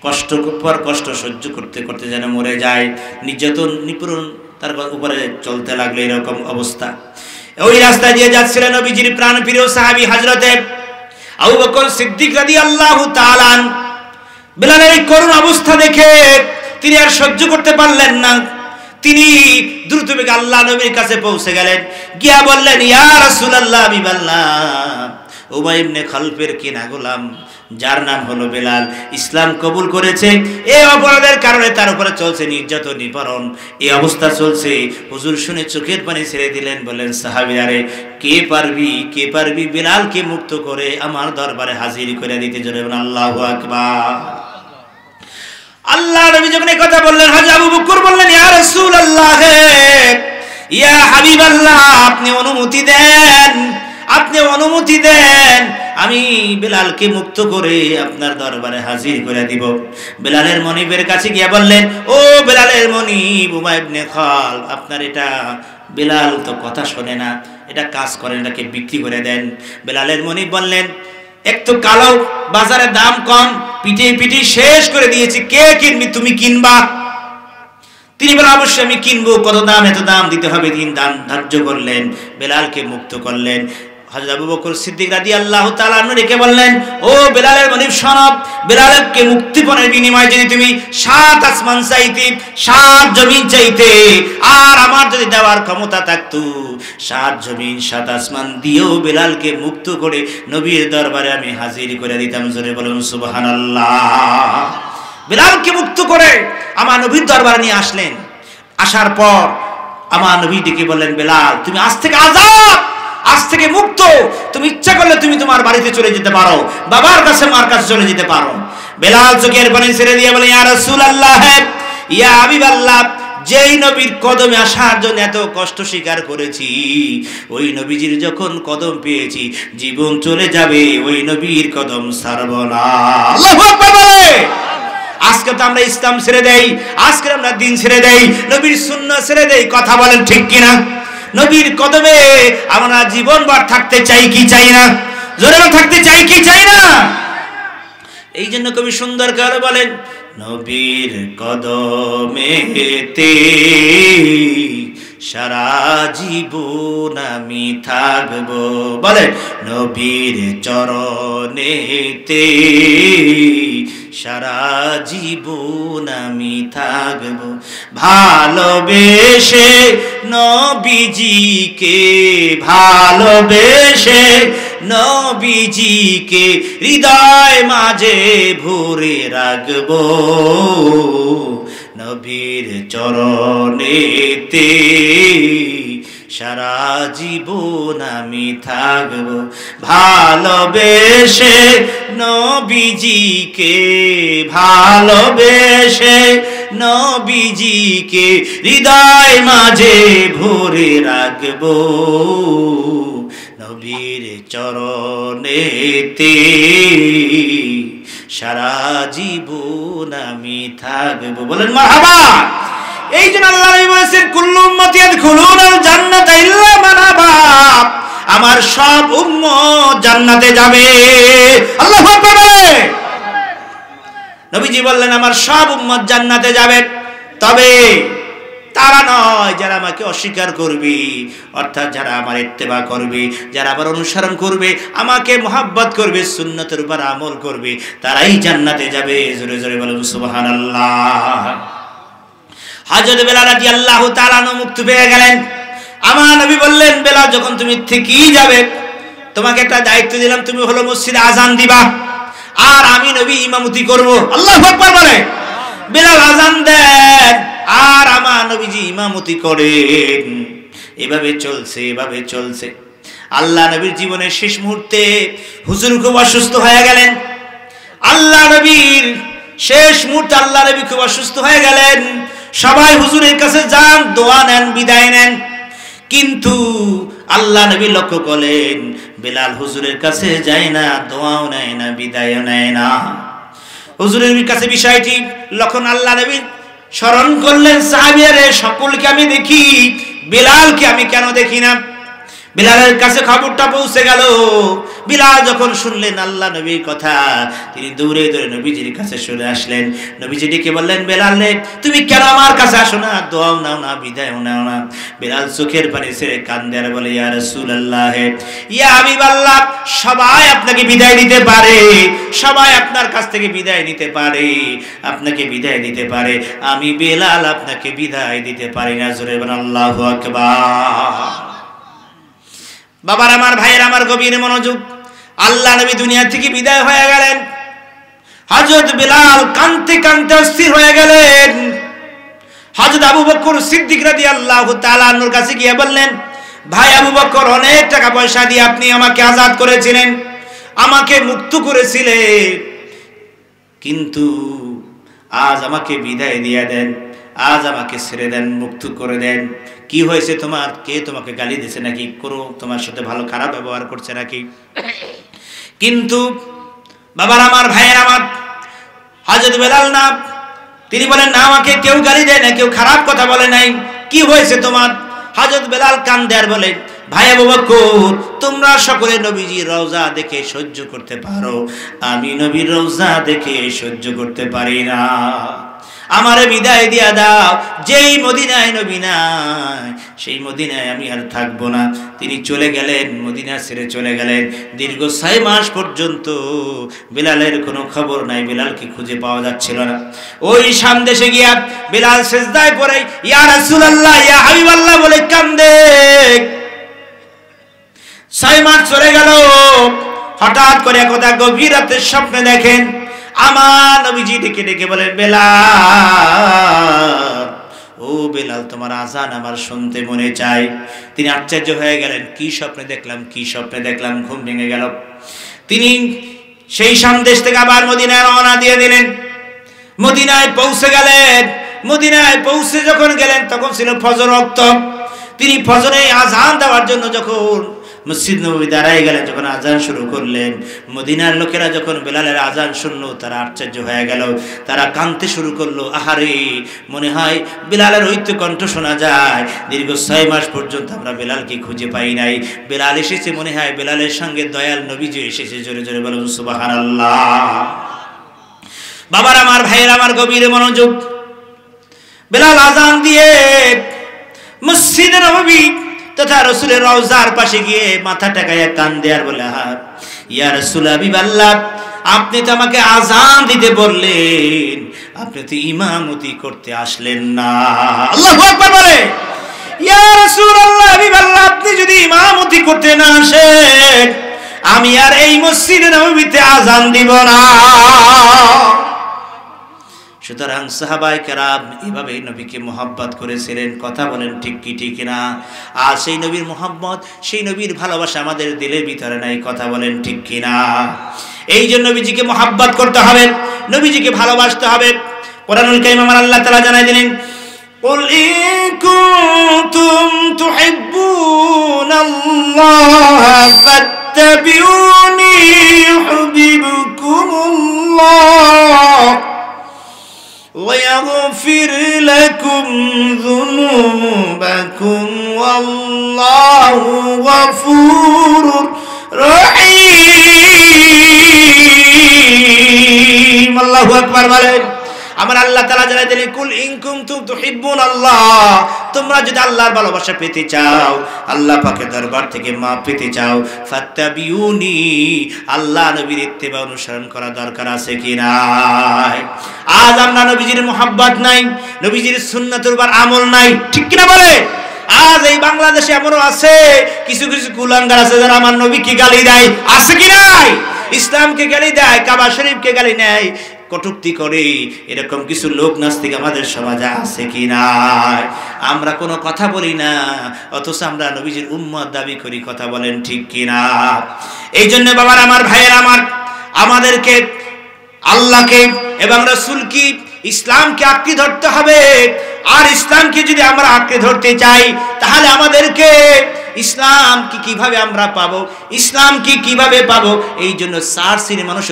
কষ্ট পর কষ্ট সহ্য করতে করতে যেন মরে যায়। নির্যাতন নিপীড়ন তার উপরে চলতে লাগলো, এরকম অবস্থা। ওই রাস্তা দিয়ে যাচ্ছিলেন নবীজির প্রাণপ্রিয় সাহাবী হযরতে আবু বকর সিদ্দিক রাদিয়াল্লাহু তাআলা। বেলালের এই করুণ অবস্থা দেখে তিনি আর সহ্য করতে পারলেন না, তিনি দ্রুত বেগে আল্লাহ নবীর কাছে পৌঁছে গেলেন, গিয়া বললেন, ইয়া রাসূলুল্লাহ, আমি বললাম উমাইর ইবনে খালফের কিনা গোলাম, যার নাম হলো বেলাল, ইসলাম কবুল করেছে, এই অপরাধের কারণে তার উপরে চলছে নির্যাতন নিপীড়ন, এই অবস্থা চলছে। হুজুর শুনে চোখের পানি ছেড়ে দিলেন, বললেন, সাহাবীরা রে, কে পারবি বেলালকে মুক্ত করে আমার দরবারে হাজির করে দিতে? জোরে বলেন আল্লাহু আকবার। আল্লাহ নবী যখন এই কথা বললেন, হযরত আবু বকর বললেন, ইয়া রাসূলুল্লাহ, ইয়া হাবিবাল্লাহ, আপনি অনুমতি দেন, আমি বেলালকে মুক্ত করে আপনার দরবারে হাজির করে দিব। বেলালের মনিবের কাছে গিয়ে বললেন, ও বেলালের মনিব উমাইর ইবনে খাল, আপনার এটা বেলাল তো কথা শোনে না, এটা কাজ করেন, এটাকে বিক্রি করে দেন। বেলালের মনিব বললেন, একটু কালো, বাজারে দাম কম, পিটে শেষ করে দিয়েছি, কে কিনবি? তুমি কিনবা? তিনি বলেন, অবশ্যই আমি কিনবো, কত দাম? এত দাম দিতে হবে। তিনি দাম ধার্য করলেন, বেলালকে মুক্ত করলেন। হযরত আবু বকর সিদ্দিক রাদিয়াল্লাহু তাআলা আনহু রেখে বললেন, ও বেলালের মনিব শোনো, বেলালকে মুক্তিপণের বিনিময়ে যদি তুমি 7 আসমান চাইতে, 7 জমিন চাইতে, আর আমার যদি দেওয়ার ক্ষমতা থাকতো, 7 জমিন 7 আসমান দিয়েও বেলালকে মুক্ত করে নবীর দরবারে আমি হাজির করে দিতাম। জোরে বলুন সুবহানাল্লাহ। বেলালকে মুক্ত করে আমার নবীর দরবারে নিয়ে আসলেন। আসার পর আমার নবী ডেকে বললেন, বেলাল তুমি আজ থেকে আজাদ, আজ থেকে মুক্ত, তুমি ইচ্ছা করলে তুমি তোমার বাড়িতে চলে যেতে পারো, বাবার কাছে মার কাছে চলে যেতে পারো। বেলাল চোখের পানি ছেড়ে দিয়ে বলে, ইয়া রাসূলুল্লাহ, ইয়া হাবিবাল্লাহ, যেই নবীর কদমে আসার জন্য এত কষ্ট স্বীকার করেছি, ওই নবীজির যখন কদম পেয়েছি, জীবন চলে যাবে, ওই নবীর কদম ছাড়ব না। আল্লাহু আকবার বলে। আজকে তো আমরা ইসলাম ছেড়ে দেই, আজকে আমরা দিন ছেড়ে দেই, নবীর সুন্নাহ ছেড়ে দেই। কথা বলেন ঠিক কিনা? নবীর কদমে আমরা জীবনভর থাকতে চাই কি চাই না? জোরে থাকতে চাই কি চাই না? এই জন্য কবি সুন্দর করে বলেন, নবীর কদমেতে সারা জীবন আমি থাকবো। বলেন, নবীর চরণেতে সারা জীবন আমি থাকবো। ভালোবেসে নবীজিকে, ভালোবেসে নবীজিকে হৃদয় মাঝে ভরে রাখবো। নবীর চরণেতে সারা জীবন আমি থাকবো। ভালোবেসে নবীজিকে, ভালোবেসে নবীজিকে হৃদয় মাঝে ভরে রাখবো। নবীর চরণেতে সারা জীবন আমি থাকবো। বলেন মারহাবা। এই জন্য আল্লাহ নবী বলেছেন কুল্লু উম্মতি ইয়াদখুলুনাল জান্নাতা ইল্লা মান আবা, আমার সব উম্মত জান্নাতে যাবে। আল্লাহু আকবার বলে। নবীজি বললেন আমার সব উম্মত জান্নাতে যাবে, তবে তারা নয় যারা আমাকে অস্বীকার করবে, অর্থাৎ যারা আমার ইত্তেবা করবে, যারা আমার অনুসরণ করবে, আমাকে মহব্বত করবে, সুন্নতের উপর আমল করবে, তারাই জান্নাতে যাবে। জোরে জোরে বলুন সুবহানাল্লাহ। হযরত বেলাল রাদিয়াল্লাহু তাআলা আনহু মুক্তি পেয়ে গেলেন। আমার নবী বললেন বেলাল যখন তুমি থেকেই যাবে, তোমাকে একটা দায়িত্ব দিলাম, তুমি হলো মসজিদে আজান দিবা আর আমি নবী ইমামতি করব। আল্লাহু আকবার বলে। বেলাল আজান দেন আর আমার নবীজি ইমামতি করেন। এভাবে চলছে, এভাবে চলছে। আল্লাহ নবীর জীবনের শেষ মুহূর্তে হুজুর খুব অসুস্থ হয়ে গেলেন। আল্লাহ নবীর শেষ মুহূর্তে আল্লাহ নবী খুব অসুস্থ হয়ে গেলেন। সবাই হুজুরের কাছে যান, দোয়া নেন, বিদায় নেন। কিন্তু আল্লাহ নবী লক্ষ্য করলেন বেলাল হুজুরের কাছে যায় না, দোয়াও নেয় না, বিদায়ও নেয় না। হুজুরের কাছে বিষয়টি যখন আল্লাহ নবী স্মরণ করলেন, সাহাবীরা সকলকে আমি দেখি, বেলালকে আমি কেন দেখি না? বিলালের কাছে খবরটা পৌঁছে গেল। বিলাল যখন শুনলেন আল্লাহ নবীর কথা, তিনি দৌড়ে দৌড়ে নবীজির কাছে চলে আসলেন। নবীজি ডেকে বললেন বেলাল রে, তুমি কেন আমার কাছে আসো না, দোয়াও নাও না, বিদায়ও নাও না? বেলাল চোখের পানি ছেড়ে কান্দে আর বলে ইয়া রাসূলুল্লাহ, ইয়া হাবিবাল্লাহ, সবাই আপনাকে বিদায় দিতে পারে, সবাই আপনার কাছ থেকে বিদায় নিতে পারে, আপনাকে বিদায় দিতে পারে, আমি বেলাল আপনাকে বিদায় দিতে পারি না। জোরে বলেন আল্লাহু আকবার। বাবার আমার, ভাইয়ের আমার, গভীর মনোযোগ। আল্লাহ নবী দুনিয়া থেকে বিদায় হয়ে গেলেন। হযরত বেলাল কাঁদতে কাঁদতে অস্থির হয়ে গেলেন। হযরত আবু বকর সিদ্দিক রাদিয়াল্লাহু তাআলা আনহুর কাছে গিয়ে বললেন, ভাই আবু বকর, অনেক টাকা পয়সা দিয়ে আপনি আমাকে আজাদ করেছিলেন, আমাকে মুক্ত করেছিলেন, কিন্তু আজ আমাকে বিদায় দিয়ে দেন, আজ আমাকে ছেড়ে দেন, মুক্ত করে দেন। কি হয়েছে তোমার? কে তোমাকে গালি দিয়েছে নাকি? কোনো তোমার সাথে ভালো খারাপ ব্যবহার করছে নাকি? কিন্তু বাবার আমার, ভাইয়ের আমার, হযরত বেলাল না, তিনি বলেন না, আমাকে কেউ গালি দেয় না, কেউ খারাপ কথা বলে নাই। কি হয়েছে তোমার? হযরত বেলাল কান্দে আর বলে, ভাই আবু বকর, তোমরা সকলে নবীজির রওজা দেখে সহ্য করতে পারো, আমি নবীর রওজা দেখে সহ্য করতে পারি না। আমারে বিদায় দিয়া দাও। যেই মদিনায় নবী নাই, সেই মদিনায় আমি আর থাকবো না। তিনি চলে গেলেন, মদিনা ছেড়ে চলে গেলেন। দীর্ঘ 6 মাস পর্যন্ত বেলালের কোনো খবর নাই, বেলালকে খুঁজে পাওয়া যাচ্ছিল না। ওই সামদেশে গিয়া বেলাল সিজদায় পড়ে ইয়া রাসূলুল্লাহ, ইয়া হাবিবাল্লাহ বলে কান্দে। 6 মাস চলে গেল। হঠাৎ করে একদা গভীর রাতের স্বপ্নে দেখেন আমার নবীজি ডেকে ডেকে বলেন, বেলাল, ও বেলাল, তোমার আজান আমার শুনতে মনে চায়। তিনি আশ্চর্য হয়ে গেলেন, কি স্বপ্নে দেখলাম, কি স্বপ্নে দেখলাম? ঘুম ভেঙে গেল। তিনি সেই সামদেশ থেকে আবার মদিনায় রওনা দিয়ে দিলেন। মদিনায় পৌঁছে গেলেন। মদিনায় পৌঁছে যখন গেলেন, তখন ছিল ফজর ওয়াক্ত। তিনি ফজরে আজান দেওয়ার জন্য যখন মসজিদ নববী দাঁড়ায় গেলেন, যখন আজান শুরু করলেন, মদিনার লোকেরা যখন বেলালের আজান শুনলো, তারা আশ্চর্য হয়ে গেল। তারা কাঁদতে শুরু করলো, আহারে, মনে হয় বেলালের ঐক্য কণ্ঠ শোনা যায়। দীর্ঘ 6 মাস পর্যন্ত আমরা বেলালকে খুঁজে পাই নাই। বেলাল এসেছে, মনে হয় বেলালের সঙ্গে দয়াল নবীজি এসেছে। জোরে জোরে বলুন সুবহানাল্লাহ। বাবার আমার, ভাইয়ের আমার, গভীর মনোযোগ। বেলাল আজান দিয়ে মসজিদে নববী তথা রাসূলের রওজার পাশে গিয়ে মাথা টেকায়া কান্দে আর বলে, ইয়া রাসূল হাবিবাল্লাহ, আপনি তো আমাকে আজান দিতে বললেন, আপনি তো ইমামতি করতে আসলেন না। আল্লাহু আকবার বলে। ইয়া রাসূলুল্লাহ, হাবিবাল্লাহ, আপনি যদি ইমামতি করতে না আসেন, আমি আর এই মসজিদে নববীতে আজান দিব না। সুতরাং সাহাবায়ে কেরাম এভাবে নবীকে মহব্বত করেছিলেন। কথা বলেন ঠিক কি ঠিক না? আর সেই নবীর মহব্বত, সেই নবীর ভালোবাসা আমাদের দিলের ভিতরে নাই। কথা বলেন ঠিক কি না? এই জন্য নবীজিকে মহব্বত করতে হবে, নবীজিকে ভালোবাসতে হবে। কোরআনুল কারীম আমার আল্লাহ তাআলা জানাই দিলেন, কুল ইন কুনতুম তুহিব্বুনাল্লাহ ফাত্তাবিউনি ইউহিব্বুকুমুল্লাহ ওয়া ويغفر لكم ذنوبكم والله غفور رحيم আল্লাহু আকবার বলেন। আমার আল্লাহ তাআলা জানাই দিলেন কুল ইন কুনতুম তুহিব্বুনাল্লাহ, তোমরা যদি আল্লাহর ভালোবাসা পেতে চাও, আল্লাহ পাকের দরবার থেকে মাপ পেতে চাও, ফাত্তাবিউনি, আল্লাহ নবীর ইত্তেবা অনুসরণ করা দরকার আছে কি নাই? আজ আমরা নবীজির মুহাব্বত নাই, নবীজির সুন্নাতের উপর আমল নাই, ঠিক কি না বলে? আজ এই বাংলাদেশে এমনও আছে কিছু কিছু কুলাঙ্গার আছে যারা আমার নবীকে গালি দেয়, আছে কি নাই? ইসলামকে গালি দেয়, কাবা শরীফকে গালি নেয়, কটূক্তি করে, এরকম কিছু লোক নাস্তিক আমাদের সমাজে আছে কি নাই? আমরা কোনো কথা বলি না, অথচ আমরা নবীজির উম্মত দাবি করি, কথা বলেন ঠিক কি না? এই জন্য বাবার আমার, ভাইয়ের আমার, আমাদেরকে আল্লাহকে এবং রাসূলকে, ইসলামকে আঁকড়ে ধরতে হবে। আর ইসলামকে যদি আমরা আঁকড়ে ধরতে চাই, তাহলে আমাদেরকে ইসলাম কি কিভাবে আমরা পাবো, ইসলাম কি কিভাবে পাবো? এই জন্য 4 শ্রেণীর মানুষ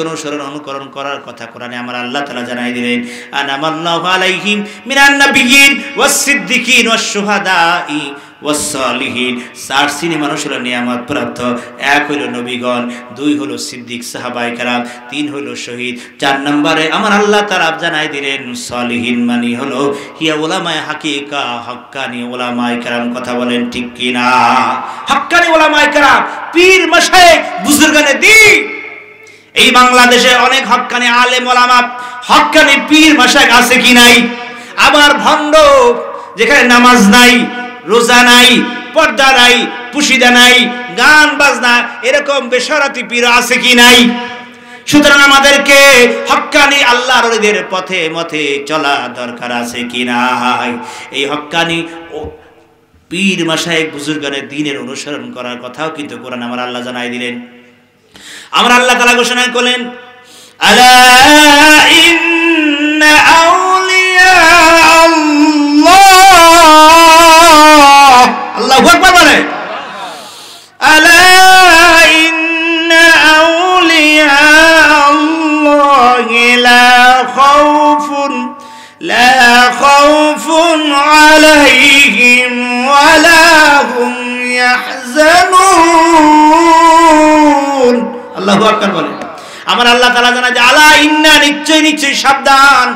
অনুকরণ করার কথা কোরআনে আমার আল্লাহ তাআলা জানাই দিলেন, আনামাল্লাহু আলাইহিম মিনান নাবিয়্যিন ওয়াস সিদ্দিকিন ওয়াস শুহাদাই ওয়াস সালিহিন। 4 শ্রেণীর মানুষ হলো নিয়ামত প্রাপ্ত। 1 হলো নবীগণ, 2 হলো সিদ্দিক সাহাবায়ে কেরাম, 3 হলো শহীদ, 4 নম্বরে আমার আল্লাহ তাআলা জানাই দিলেন সালিহিন মানে হলো হিয়া উলামায়ে হাকিকা, হক্কানি উলামায়ে কেরাম, কথা বলেন ঠিক কি না? হক্কানি উলামায়ে কেরাম, পীর মাশায়েখ বুজুর্গানে দ্বীন। এই বাংলাদেশে অনেক হক্কানি আলেম ওলামা, হক্কানি পীর মাশায়েখ আছে কি নাই? আবার ভণ্ড, যেখানে নামাজ নাই, রোজা নাই, পর্দা নাই, পুশিদা নাই, গান বাজনা, এরকম বেশরাতি পীর আছে কি নাই? সুতরাং আমাদেরকে হক্কানি আল্লাহর ওলিদের পথে মতে চলা দরকার আছে কি নাই? এই হক্কানি ও পীর মাশায়েখ বুজুর্গানের দ্বীনের অনুসরণ করার কথাও কিন্তু কোরআন আমার আল্লাহ জানাই দিলেন। আমার আল্লাহ তাআলা ঘোষণা করলেন, আলা ইন্না আউলিয়া আল্লাহ, আল্লাহু আকবার বলে, আলা ইন্না আউলিয়া আল্লাহি লা খাউফুন আলাইহিম ওয়ালা হুম ইয়াহজানুন। আল্লাহু আকবার বলে। আমার আল্লাহ তাআলা জানায় যে আলা ইন্না, নিশ্চয় নিশ্চয় সাবধান,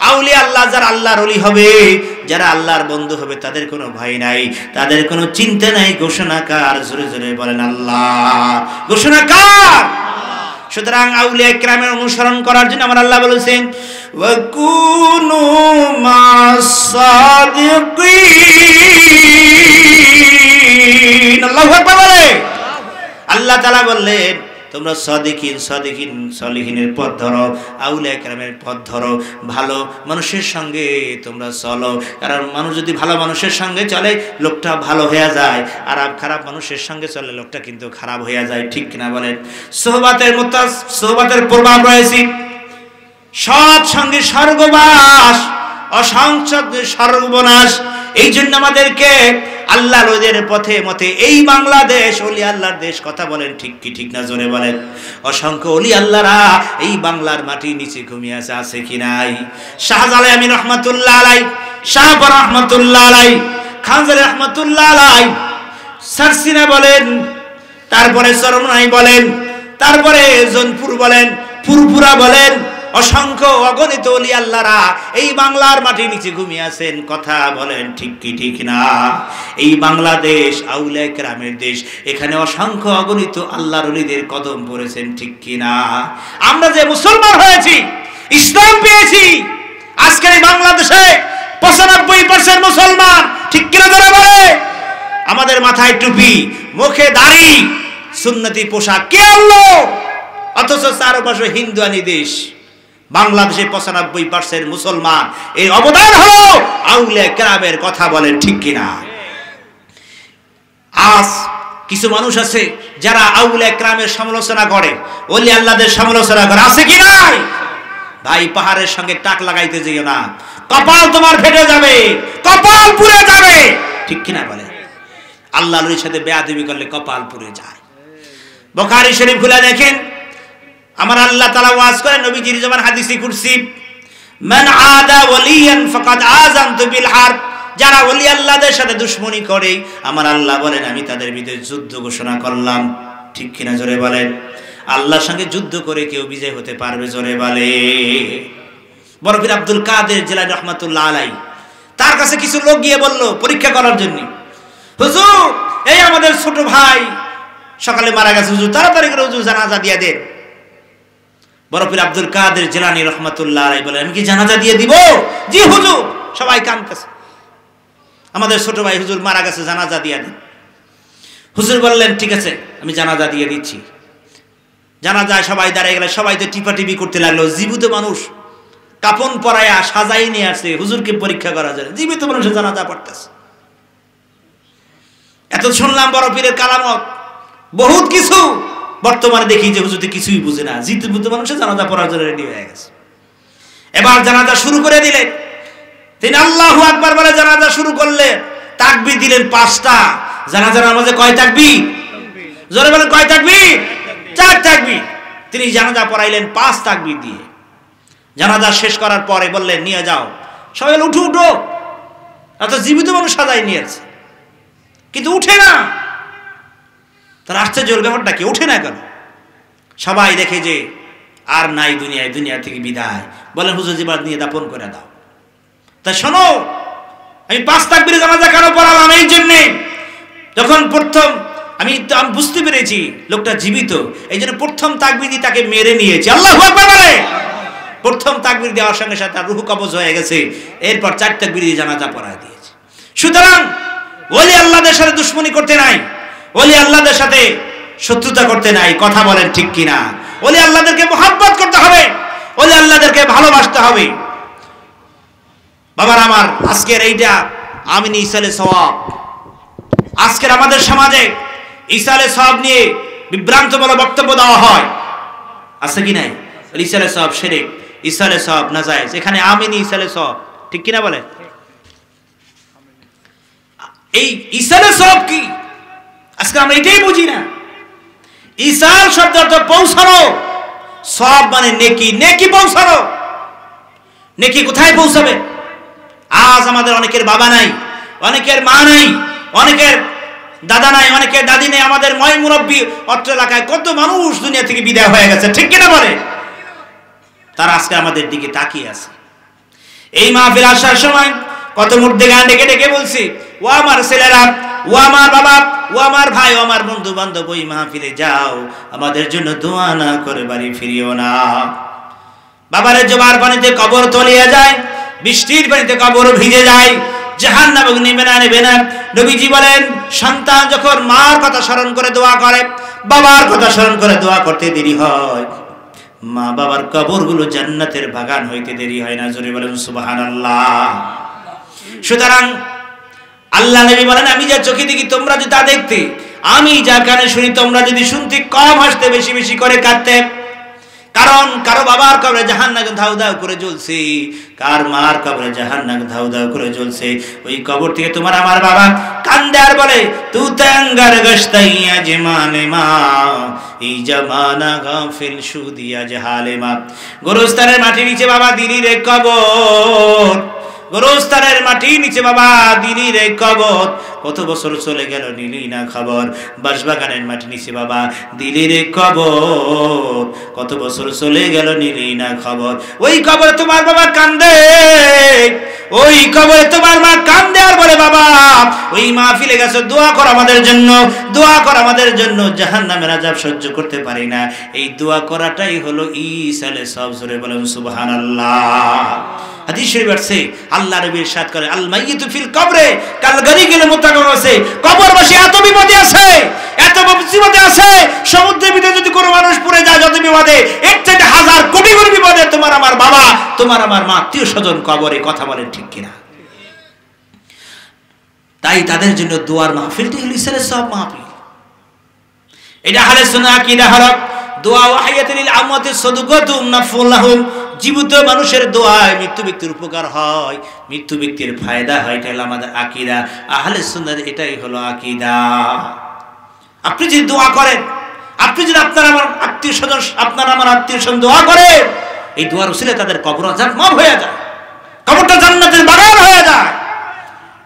আউলিয়া আল্লাহ, যারা আল্লাহর ওলি হবে, যারা আল্লাহর বন্ধু হবে, তাদের কোনো ভয় নাই, তাদের কোনো চিন্তা নাই। ঘোষণাকার, জোরে জোরে বলেন আল্লাহ। ঘোষণাকার। সুতরাং আউলিয়া কিরামের অনুসরণ করার জন্য আমার আল্লাহ বলেছেন ওয়া কুনু মাস সাদিকিন। আল্লাহু আকবার বলে। আল্লাহ তাআলা বললেন তোমরা সাদিকিন সলিহিনের পথ ধরো, আউলিয়া কিরামের পথ ধরো, ভালো মানুষের সঙ্গে তোমরা চলো। কারণ মানুষ যদি ভালো মানুষের সঙ্গে চলে, লোকটা ভালো হয়ে যায়, আর খারাপ মানুষের সঙ্গে চলে, লোকটা কিন্তু খারাপ হয়ে যায়, ঠিক কিনা বলেন? সোহবাতের প্রভাব রয়েছে। সৎ সঙ্গে স্বর্গবাস, অসৎ সঙ্গে সর্বনাশ। এই জন্য আমাদেরকে আল্লাহর ওলিদের পথে মতে, এই বাংলাদেশ ওলি আল্লাহর দেশ, কথা বলেন ঠিক কি ঠিক না? জোরে বলেন। অসংখ্য ওলি আল্লাহরা এই বাংলার মাটির নিচে ঘুমিয়ে আছে কি নাই? শাহজালাল আমিন রহমাতুল্লাহ আলাইহি, শাহপর রহমাতুল্লাহ আলাইহি, খানজালি রহমাতুল্লাহ আলাইহি, সারসিনা বলেন, তারপরে চরমনাই বলেন, তারপরে জনপুর বলেন, ফুরফুরা বলেন, অসংখ্য অগণিত ওলি আল্লাহরা এই বাংলার মাটির নিচে ঘুমিয়ে আছেন, কথা বলেন ঠিক কি ঠিক না? এই বাংলাদেশ আউলিয়া কিরামের দেশ, এখানে অসংখ্য অগণিত আল্লাহর ওলিদের কদম পড়েছেন, ঠিক কি না? আমরা যে মুসলমান হয়েছি, ইসলাম পেয়েছি, আজকের এই বাংলাদেশে 95% মুসলমান, ঠিক কিনা যারা বলে? আমাদের মাথায় টুপি, মুখে দাড়ি, সুন্নতি পোশাক, কে আনলো? অথচ চারপাশে হিন্দুয়ানি দেশ। বাংলাদেশে 95% মুসলমান, এই অবদান হলো আউলিয়া কিরামের, কথা বলেন ঠিক কিনা? আজ কিছু মানুষ আছে যারা আউলিয়া কিরামের সমালোচনা করে, ওলি আল্লাহদের সমালোচনা করে, আছে কি নাই? ভাই, পাহাড়ের সঙ্গে টাক লাগাইতে যেও না, কপাল তোমার ফেটে যাবে, কপাল পুড়ে যাবে, ঠিক কিনা বলে? আল্লাহর ওলির সাথে বেয়াদবি করলে কপাল পুড়ে যায়। বুখারী শরীফ খুলে দেখেন, আমার আল্লাহ তাআলা ওয়াজ করেন, নবীজির জবান হাদিসে কুরসি, মান আদা ওয়ালিয়ান ফাকাদ আযানতু বিল হারব, যারা ওলি আল্লাহদের সাথে দুশমনি করে আমার আল্লাহ বলেন আমি তাদের বিরুদ্ধে যুদ্ধ ঘোষণা করলাম। ঠিক কিনা জোরে বলেন? আল্লাহর সঙ্গে যুদ্ধ করে কেউ বিজয় হতে পারবে? জোরে বলে। বড় পীর আব্দুল কাদের জিলানী রাহমাতুল্লাহ আলাইহি, তার কাছে কিছু লোক গিয়ে বলল পরীক্ষা করার জন্য, হুজুর এই আমাদের ছোট ভাই সকালে মারা গেছে, হুজুর তাড়াতাড়ি করে হুজুর জানাজা দিয়ে দেন। বড় পীর আব্দুল কাদের জিলানী রাহমাতুল্লাহ আলাইহি বলেন, আমি কি জানাজা দিয়ে দিব? জি হুজুর। সবাই কাঁদতেছে, আমাদের ছোট ভাই হুজুর মারা গেছে, জানাজা দিয়ে দেন। হুজুর বললেন ঠিক আছে আমি জানাজা দিয়ে দিচ্ছি। জানাজায় সবাই দাঁড়িয়ে গেলে সবাই তো টিপাটিপি করতে লাগলো। জীবিত মানুষ কাফন পরায়া সাজাই নিয়ে আসে হুজুরকে পরীক্ষা করা যায়, জীবিত মানুষের জানাজা পড়তেছে। এত শুনলাম বড় পীরের কালামত, বহুত কিছু। বর্তমানে দেখি যে হুজুর কিছুই বুঝে না, জীবিত মানুষের জানাজা পড়ার জন্য রেডি হয়ে গেছে। এবার জানাজা শুরু করে দিলেন। তিনি আল্লাহু আকবার বলে জানাজা শুরু করলেন। তাকবীর দিলেন 5টা। জানাজার নামাজে কয় তাকবীর? জোরে বলেন কয় তাকবীর? 4 তাকবীর। তিনি জানাজা পড়াইলেন 5 তাকবীর দিয়ে। জানাজা শেষ করার পরে বললেন নিয়ে যাও। সবাই বলে উঠো উঠো, এত জীবিত মানুষ সাজাই নিয়েছে কিন্তু উঠে না। তার আশ্চর্যের ব্যাপারটা কি, উঠে না কেন? সবাই দেখে যে আর নাই দুনিয়ায়, দুনিয়া থেকে বিদায়। বলেন হুজুর জিবাদ নিয়ে দাফন করে দাও। তা শোনো, আমি 5 তাকবীরে জানাজা কেন পড়ালাম? এই জন্যে যখন প্রথম আমি বুঝতে পেরেছি লোকটা জীবিত, এই জন্য প্রথম তাকবীর দিয়ে তাকে মেরে নিয়েছি। আল্লাহু আকবার বলে। প্রথম তাকবীর দেওয়ার সঙ্গে সাথে তার রূহ কবজ হয়ে গেছে। এরপর 4 তাকবীর দিয়ে জানাজা পড়ায় দিয়েছে। সুতরাং ওলি আল্লাহদের সাথে দুশমনি করতে নাই, ওলি আল্লাহদের সাথে শত্রুতা করতে নাই। কথা বলেন ঠিক কিনা? ওলি আল্লাহদেরকে মহব্বত করতে হবে, ওলি আল্লাহদেরকে ভালোবাসতে হবে। বাবার আমার, আজকের এইটা আমিন ইসালে সওয়াব, আজকের আমাদের সমাজে ইসালে সওয়াব নিয়ে বিভ্রান্তমূলক বক্তব্য দেওয়া হয়, আছে কি নাই? ইসালে সওয়াব শিরক, ইসালে সওয়াব নাজায়েজ, এখানে আমিন ইসালে সওয়াব। ঠিক কিনা বলে? এই ইসালে সওয়াব কি আজকে আমরা এটাই বুঝি না। ইসাল শব্দ অর্থ পৌঁছানো, সওয়াব মানে নেকি, নেকি পৌঁছানো। নেকি কোথায় পৌঁছাবে? আজ আমাদের অনেকের বাবা নাই, অনেকের মা নাই, অনেকের দাদা নাই, অনেকের দাদি নেই। আমাদের ময় মুরব্বী অত্র এলাকায় কত মানুষ দুনিয়া থেকে বিদায় হয়ে গেছে। ঠিক কিনা বলে? তারা আজকে আমাদের দিকে তাকিয়ে আছে। এই মাহফিল আসার সময় কত মূর্তি গান ডেকে ডেকে বলছি, ও আমার ছেলেরা, ও আমার বাবা, ও আমার ভাই, ও আমার বন্ধু বান্ধব, ওই মাহফিলে যাও, আমাদের জন্য দোয়া না করে বাড়ি ফিরিও না। বাবারে জোয়ার পানিতে কবর তলিয়ে যায়, বৃষ্টির পানিতে কবর ভিজে যায়, জাহান্নাম নেবে না, নেবে না। নবীজি বলেন সন্তান যখন মার কথা স্মরণ করে দোয়া করে, বাবার কথা স্মরণ করে দোয়া করতে দেরি হয়, মা বাবার কবরগুলো জান্নাতের বাগান হইতে দেরি হয় না। জোরে বলেন সুবহানাল্লাহ। সুতরাং আল্লাহ নবী বলেন আমি যা চোখে দেখি তোমরা যদি তা দেখতে, আমি যা কানে শুনি তোমরা যদি শুনতে, কম হাসতে, বেশি বেশি করে কাঁদতে। কারণ কারো বাবার কবরে জাহান্নাম ধাউ ধাউ করে জ্বলছে, কার মার কবরে জাহান্নাম ধাউ ধাউ করে জ্বলছে। ওই কবর থেকে তোমার আমার বাবা কান্দে আর বলে তু তাঙ্গার গস্তাইয়া জমানে মা, এই জামানা গাফিল সুদিয়া জাহালে মা। গোরস্থানের মাটির নিচে বাবা দিলির এক কবর, গোরস্থানের মাটির নিচে বাবা দিলির এক কবর। কত বছর চলে গেল নিলি না খবর, বাঁশবাগানের মাটির নিচে বাবা দিলির এক কবর। কত বছর চলে গেল নিলি না খবর। ওই কবরে তোমার বাবা কান্দে, ওই কবরে তোমার মা কান্দে আর বলে বাবা ওই মাহফিলে গেছে, দোয়া কর আমাদের জন্য, দোয়া কর আমাদের জন্য, জাহান্নামের আযাব সহ্য করতে পারি না। এই দোয়া করাটাই হলো ইসালে সওয়াব। জোরে বলেন সুবহানাল্লাহ। হাদিস শরীফ আছে আল্লাহ নবী ইরশাদ করে আল মাইয়িতু ফিল কবরে কাল গারিকিল মুতাকাম আছে। কবরবাসী এত বিপদে আছে, এত মুসিবতে আছে, সমুদ্রের ভিতরে যদি কোনো মানুষ পড়ে যায় যত বিপদে, এর থেকে হাজার কোটি গুণ বিপদে তোমার আমার বাবা, তোমার আমার মা, আত্মীয় স্বজন কবরে। কথা বলেন ঠিক কিনা? তাই তাদের জন্য দোয়ার মাহফিলটি হলো ইসালে সওয়াব মাহফিল। এটা আহলে সুন্নাহ আকীদা হলো দোয়া ওয়াহিয়াতুল লিল আমওয়াতি সাদকাতুম নাফুল্লাহুম। জীবিত মানুষের দোয়ায় মৃত্যু ব্যক্তির উপকার হয়, মৃত্যু ব্যক্তির ফায়দা হয়। এটা হলো আমাদের আকীদা, আহলে সুন্নাহর এটাই হলো আকীদা। আপনি যদি দোয়া করেন, আপনি যদি আপনার আমার আত্মীয় স্বজন, আপনার আমার আত্মীয় স্বজন দোয়া করে, এই দোয়ার উসিলায় তাদের কবর আযাব মাফ হয়ে যায়, কবরটা জান্নাতের বাগান হয়ে যায়।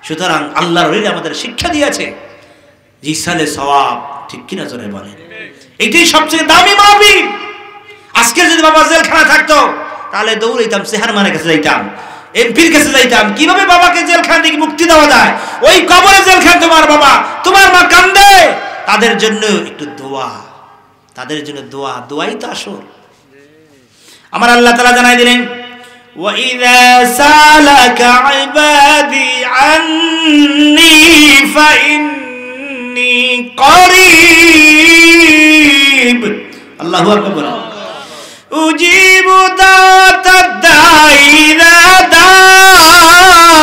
সুতরাং আল্লাহর ওলি আমাদের শিক্ষা দিয়েছে যে ইসালে সওয়াব, ঠিক কিনা জোরে বলেন? এটাই সবচেয়ে দামি মাহফিল। আজকে যদি বাবা জেলখানা থাকতো তাহলে দৌড়াইতাম, চেহারমানের কাছে যাইতাম, এমপির কাছে যাইতাম, কিভাবে বাবাকে জেলখানা থেকে মুক্তি দেওয়া যায়। ওই কবরে জেলখানা তোমার বাবা, তোমার মা কান্দে, তাদের জন্য একটু দোয়া, তাদের জন্য দোয়া, দোয়াই তো আসল। আমার আল্লাহ তাআলা জানাই দিলেন, وَإِذَا سَأَلَكَ عِبَادِي عَنِّي فَإِنِّي قَرِيبٌ। আল্লাহু আকবার। أُجِيبُ دَعْوَةَ الدَّاعِ إِذَا دَعَانِ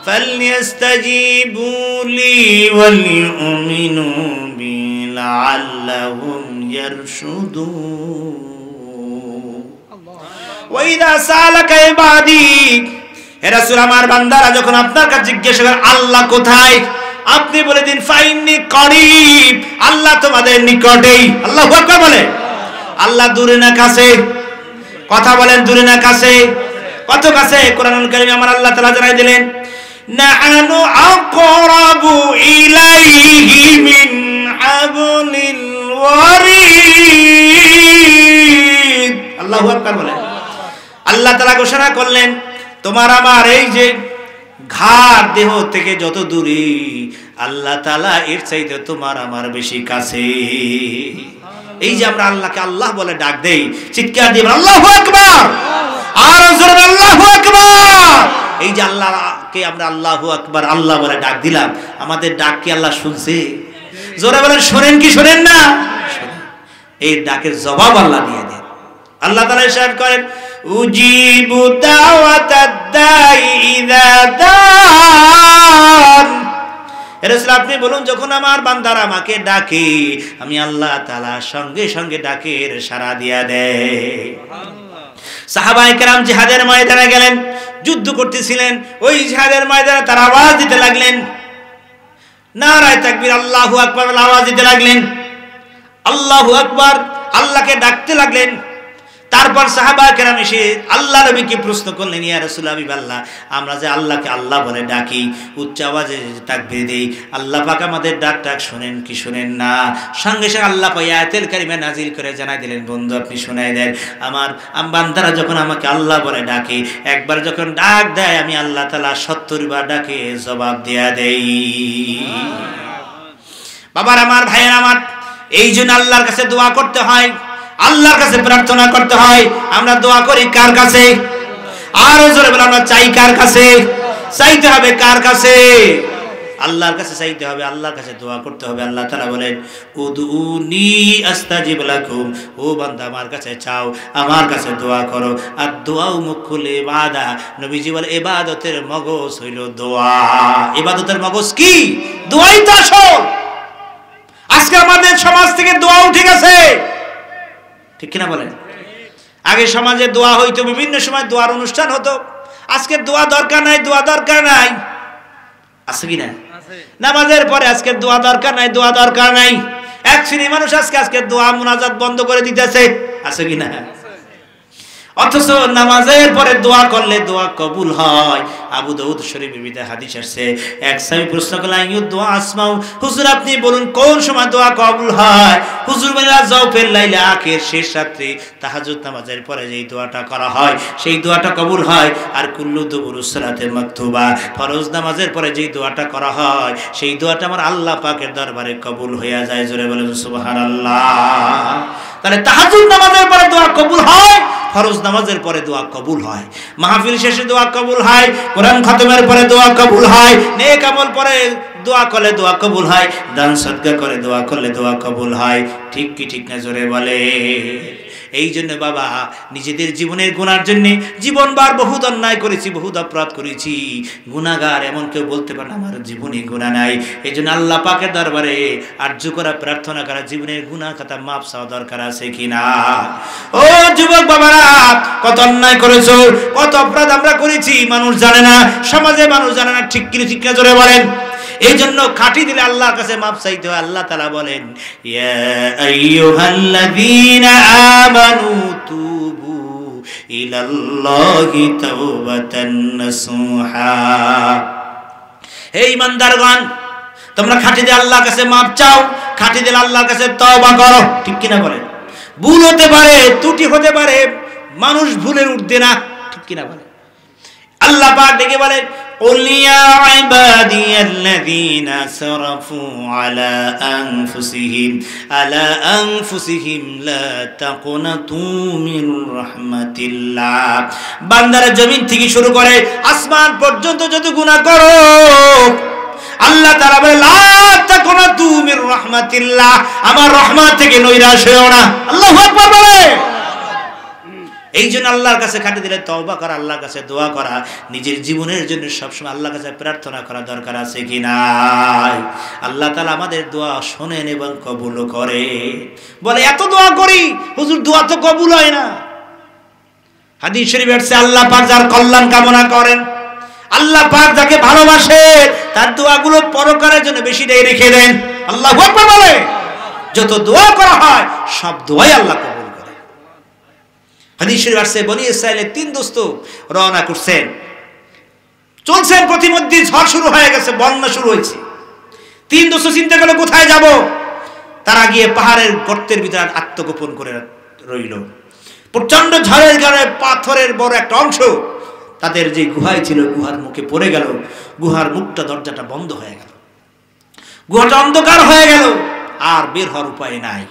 فَلْيَسْتَجِيبُوا لِي وَلْيُؤْمِنُوا بِي لَعَلَّهُمْ يَرْشُدُونَ। ওয়াইদা সালাকা ইবাদি, হে রাসূল আমার বান্দারা যখন আপনার কাছে জিজ্ঞাসা করে আল্লাহ কোথায়, আপনি বলে দিন ফাইন্নি করিব, আল্লাহ তোমাদের নিকটেই। আল্লাহু আকবার বলে। আল্লাহ দূরে না কাছে? কথা বলেন, দূরে না কাছে? কত কাছে? কোরআনুল কারীমে আমার আল্লাহ তাআলা জানাই দিলেন, নাহানু আকরাবু ইলাইহি মিন হাবলিল ওয়ারিদ। আল্লাহু আকবার বলে। আল্লাহ তাআলা ঘোষণা করলেন, তোমার আমার এই যে ঘাড় দেহ থেকে যত দূরে, আল্লাহ তাআলা এর চাইতে তোমার আমার বেশি কাছে। এই যে আমরা আল্লাহকে আল্লাহ বলে ডাক দেই, চিৎকার দিয়ে আল্লাহু আকবার, আর জোরে আল্লাহু আকবার। এই যে আল্লাহকে আমরা আল্লাহু আকবার আল্লাহ বলে ডাক দিলাম, আমাদের ডাক কি আল্লাহ শুনছে? জোরে বলেন, শোনেন কি শোনেন না? এই ডাকের জবাব আল্লাহ দিয়ে দেন। আল্লাহ তাআলা ইরশাদ করেন, উজিবু দাওয়াতাদ দাই ইযা দান। রাসূল আপনি বলুন, যখন আমার বান্দারা আমাকে ডাকে, আমি আল্লাহ তাআলা সঙ্গে সঙ্গে ডাকের সাড়া দিয়া দেয়। সাহাবায়ে কেরাম জিহাদের ময়দানে গেলেন, যুদ্ধ করতেছিলেন। ওই জিহাদের ময়দানে তারা আওয়াজ দিতে লাগলেন, নারায়ে তাকবীর, আল্লাহু আকবার আওয়াজ দিতে লাগলেন, আল্লাহু আকবার, আল্লাহকে ডাকতে লাগলেন। তারপর সাহাবা কেরাম এসে আল্লাহ নবীকে প্রশ্ন করলেন, ইয়া রাসূলুল্লাহ, হাবিবাল্লাহ, আমরা যে আল্লাহকে আল্লাহ বলে ডাকি, উচ্চ আওয়াজে তাকবীর দেই, আল্লাহ পাক আমাদের ডাক ডাক শুনেন কি শুনেন না? সঙ্গে সঙ্গে আল্লাহ পাক আয়াতুল কারিমা নাজিল করে জানাই দিলেন, বন্ধু আপনি শুনাই দেন, আমার বান্দারা যখন আমাকে আল্লাহ বলে ডাকে, একবার যখন ডাক দেয়, আমি আল্লাহ তাআলা ৭০ বার ডাকে জবাব দেয়া দেই। বাবার আমার, ভাইয়ের আমার, এই জন্য আল্লাহর কাছে দোয়া করতে হয়, আল্লাহর কাছে প্রার্থনা করতে হয়। আমরা দোয়া করি কার কাছে? আর জোরে বলে, আমরা চাই কার কাছে? চাইতে হবে কার কাছে? আল্লাহর কাছে চাইতে হবে, আল্লাহর কাছে দোয়া করতে হবে। আল্লাহ তাআলা বলেন, উদুনি আস্তাজিব লাকুম, ও বান্দা আমার কাছে চাও, আমার কাছে দোয়া করো। আর দোয়াও মুখুল ইবাদা, নবীজি বলে ইবাদতের মগজ হইল দোয়া। ইবাদতের মগজ কি? দোয়াই তো আসল। আজকে আমাদের সমাজ থেকে দোয়া উঠে গেছে, ঠিক কিনা বলেন? আগে সমাজে দোয়া হইতো, বিভিন্ন সময় দোয়ার অনুষ্ঠান হতো। আজকে দোয়া দরকার নাই, দোয়া দরকার নাই, আছে কিনা? নামাজের পরে আজকে দোয়া দরকার নাই, দোয়া দরকার নাই। এক শ্রেণী মানুষ আজকে দোয়া মুনাজাত বন্ধ করে দিতেছে, আছে কিনা? অথচ নামাজের পরে দোয়া করলে দোয়া কবুল হয়। আবু দাউদ শরীফের ভিতরে হাদিস আসছে, এক সাহাবী প্রশ্ন করলেন, আইয়ু দোয়া আসমাউ, হুজুর আপনি বলুন কোন সময় দোয়া কবুল হয়? হুজুর বললেন, জাওফের লাইলে, আখের শেষ রাত্রে তাহাজ্জুদ নামাজের পরে যেই দোয়াটা করা হয় সেই দোয়াটা কবুল হয়। আর কুল্লু দুবুরুস সালাতে মাকতুবা, ফরজ নামাজের পরে যেই দোয়াটা করা হয় সেই দোয়াটা আমার আল্লাহ পাকের দরবারে কবুল হয়ে যায়। জোরে বলেন সুবহানাল্লাহ। তাহলে তাহাজ্জুদ নামাজের পরে দোয়া কবুল হয়, ফরজ নামাজের পরে দোয়া কবুল হয়, মাহফিল শেষে দোয়া কবুল হয়, কোরআন খতমের পরে দোয়া কবুল হয়, নেক আমল পরে দোয়া করলে দোয়া কবুল হয়, দান সদকা করে দোয়া করলে দোয়া কবুল হয়। ঠিক কি ঠিক না? জোরে বলে। এই জন্য বাবা, নিজেদের জীবনের গুনার জন্য জীবনবার বহুত অন্যায় করেছি, বহুত অপরাধ করেছি, গুনাহগার এমন কেউ বলতে পারে না আমার জীবনে গুনাহ নাই। এই জন্য আল্লাহ পাকের দরবারে আরজু করা, প্রার্থনা করা, জীবনের গুনাহ খাতা মাপ চাওয়া দরকার আছে কিনা? ও যুবক বাবারা, কত অন্যায় করেছো, কত অপরাধ আমরা করেছি, মানুষ জানে না, সমাজে মানুষ জানে না, ঠিক কি ঠিক না? জোরে বলেন। এই জন্য খাঁটি দিলে আল্লাহর কাছে মাপ চাইতে হয়। আল্লাহ তাআলা বলেন, ইয়া আইয়ুহাল্লাযীনা আমানু তুবু ইলাল্লাহি তাওবাতান নাসুহা। হে ঈমানদারগণ, তোমরা খাঁটি দিয়ে আল্লাহর কাছে মাপ চাও, খাঁটি দিলে আল্লাহর কাছে তওবা করো। ঠিক কিনা বলেন? ভুল হতে পারে, ত্রুটি হতে পারে, মানুষ ভুলের ঊর্ধ্বে না। ঠিক কিনা বলেন? আল্লাহ পাক ডেকে বলেন, قل يا عبادي الذين سرفوا على أنفسهم لا تقنطوا من رحمة الله। বান্দারা জমিন থেকে শুরু করে আসমান পর্যন্ত যত গুনাহ করো, আল্লাহ তাআলা বলে লা তাকুনাতু মির রাহমাতিল্লাহ, আমার রহমত থেকে নৈরাশ হয়ো না। আল্লাহু আকবার বলে। এই জন্য আল্লাহর কাছে খাঁটি দিলে তওবা করা, আল্লাহর কাছে দোয়া করা, নিজের জীবনের জন্য সবসময় আল্লাহর কাছে প্রার্থনা করা দরকার আছে কি নাই? আল্লাহ তাআলা আমাদের দোয়া শোনেন এবং কবুল করে। বলে এত দোয়া করি হুজুর, দোয়া তো কবুল হয় না। হাদিস শরীফে আছে, আল্লাহ পাক যার কল্যাণ কামনা করেন, আল্লাহ পাক যাকে ভালোবাসে, তার দোয়াগুলো পরকালের জন্য বেশি দিয়ে রেখে দেন। আল্লাহু আকবার বলে। যত দোয়া করা হয় সব দোয়াই আল্লাহ কবুল করে। হাদিস শরীফে আছে, বনি ইসরাইলের 3 দোস্ত রওনা করছেন, চলছেন, প্রতিমধ্যে ঝড় শুরু হয়ে গেছে, বন্যা শুরু হয়েছে। 3 দোস্ত চিন্তা করলো কোথায় যাব। তারা গিয়ে পাহাড়ের গর্তের ভিতরে আত্মগোপন করে রইল। প্রচন্ড ঝড়ের কারণে পাথরের বড় একটা অংশ তাদের যে গুহায় ছিল, গুহার মুখে পড়ে গেল। গুহার মুখটা, দরজাটা বন্ধ হয়ে গেল, গুহাটা অন্ধকার হয়ে গেল, আর বের হওয়ার উপায় নাই।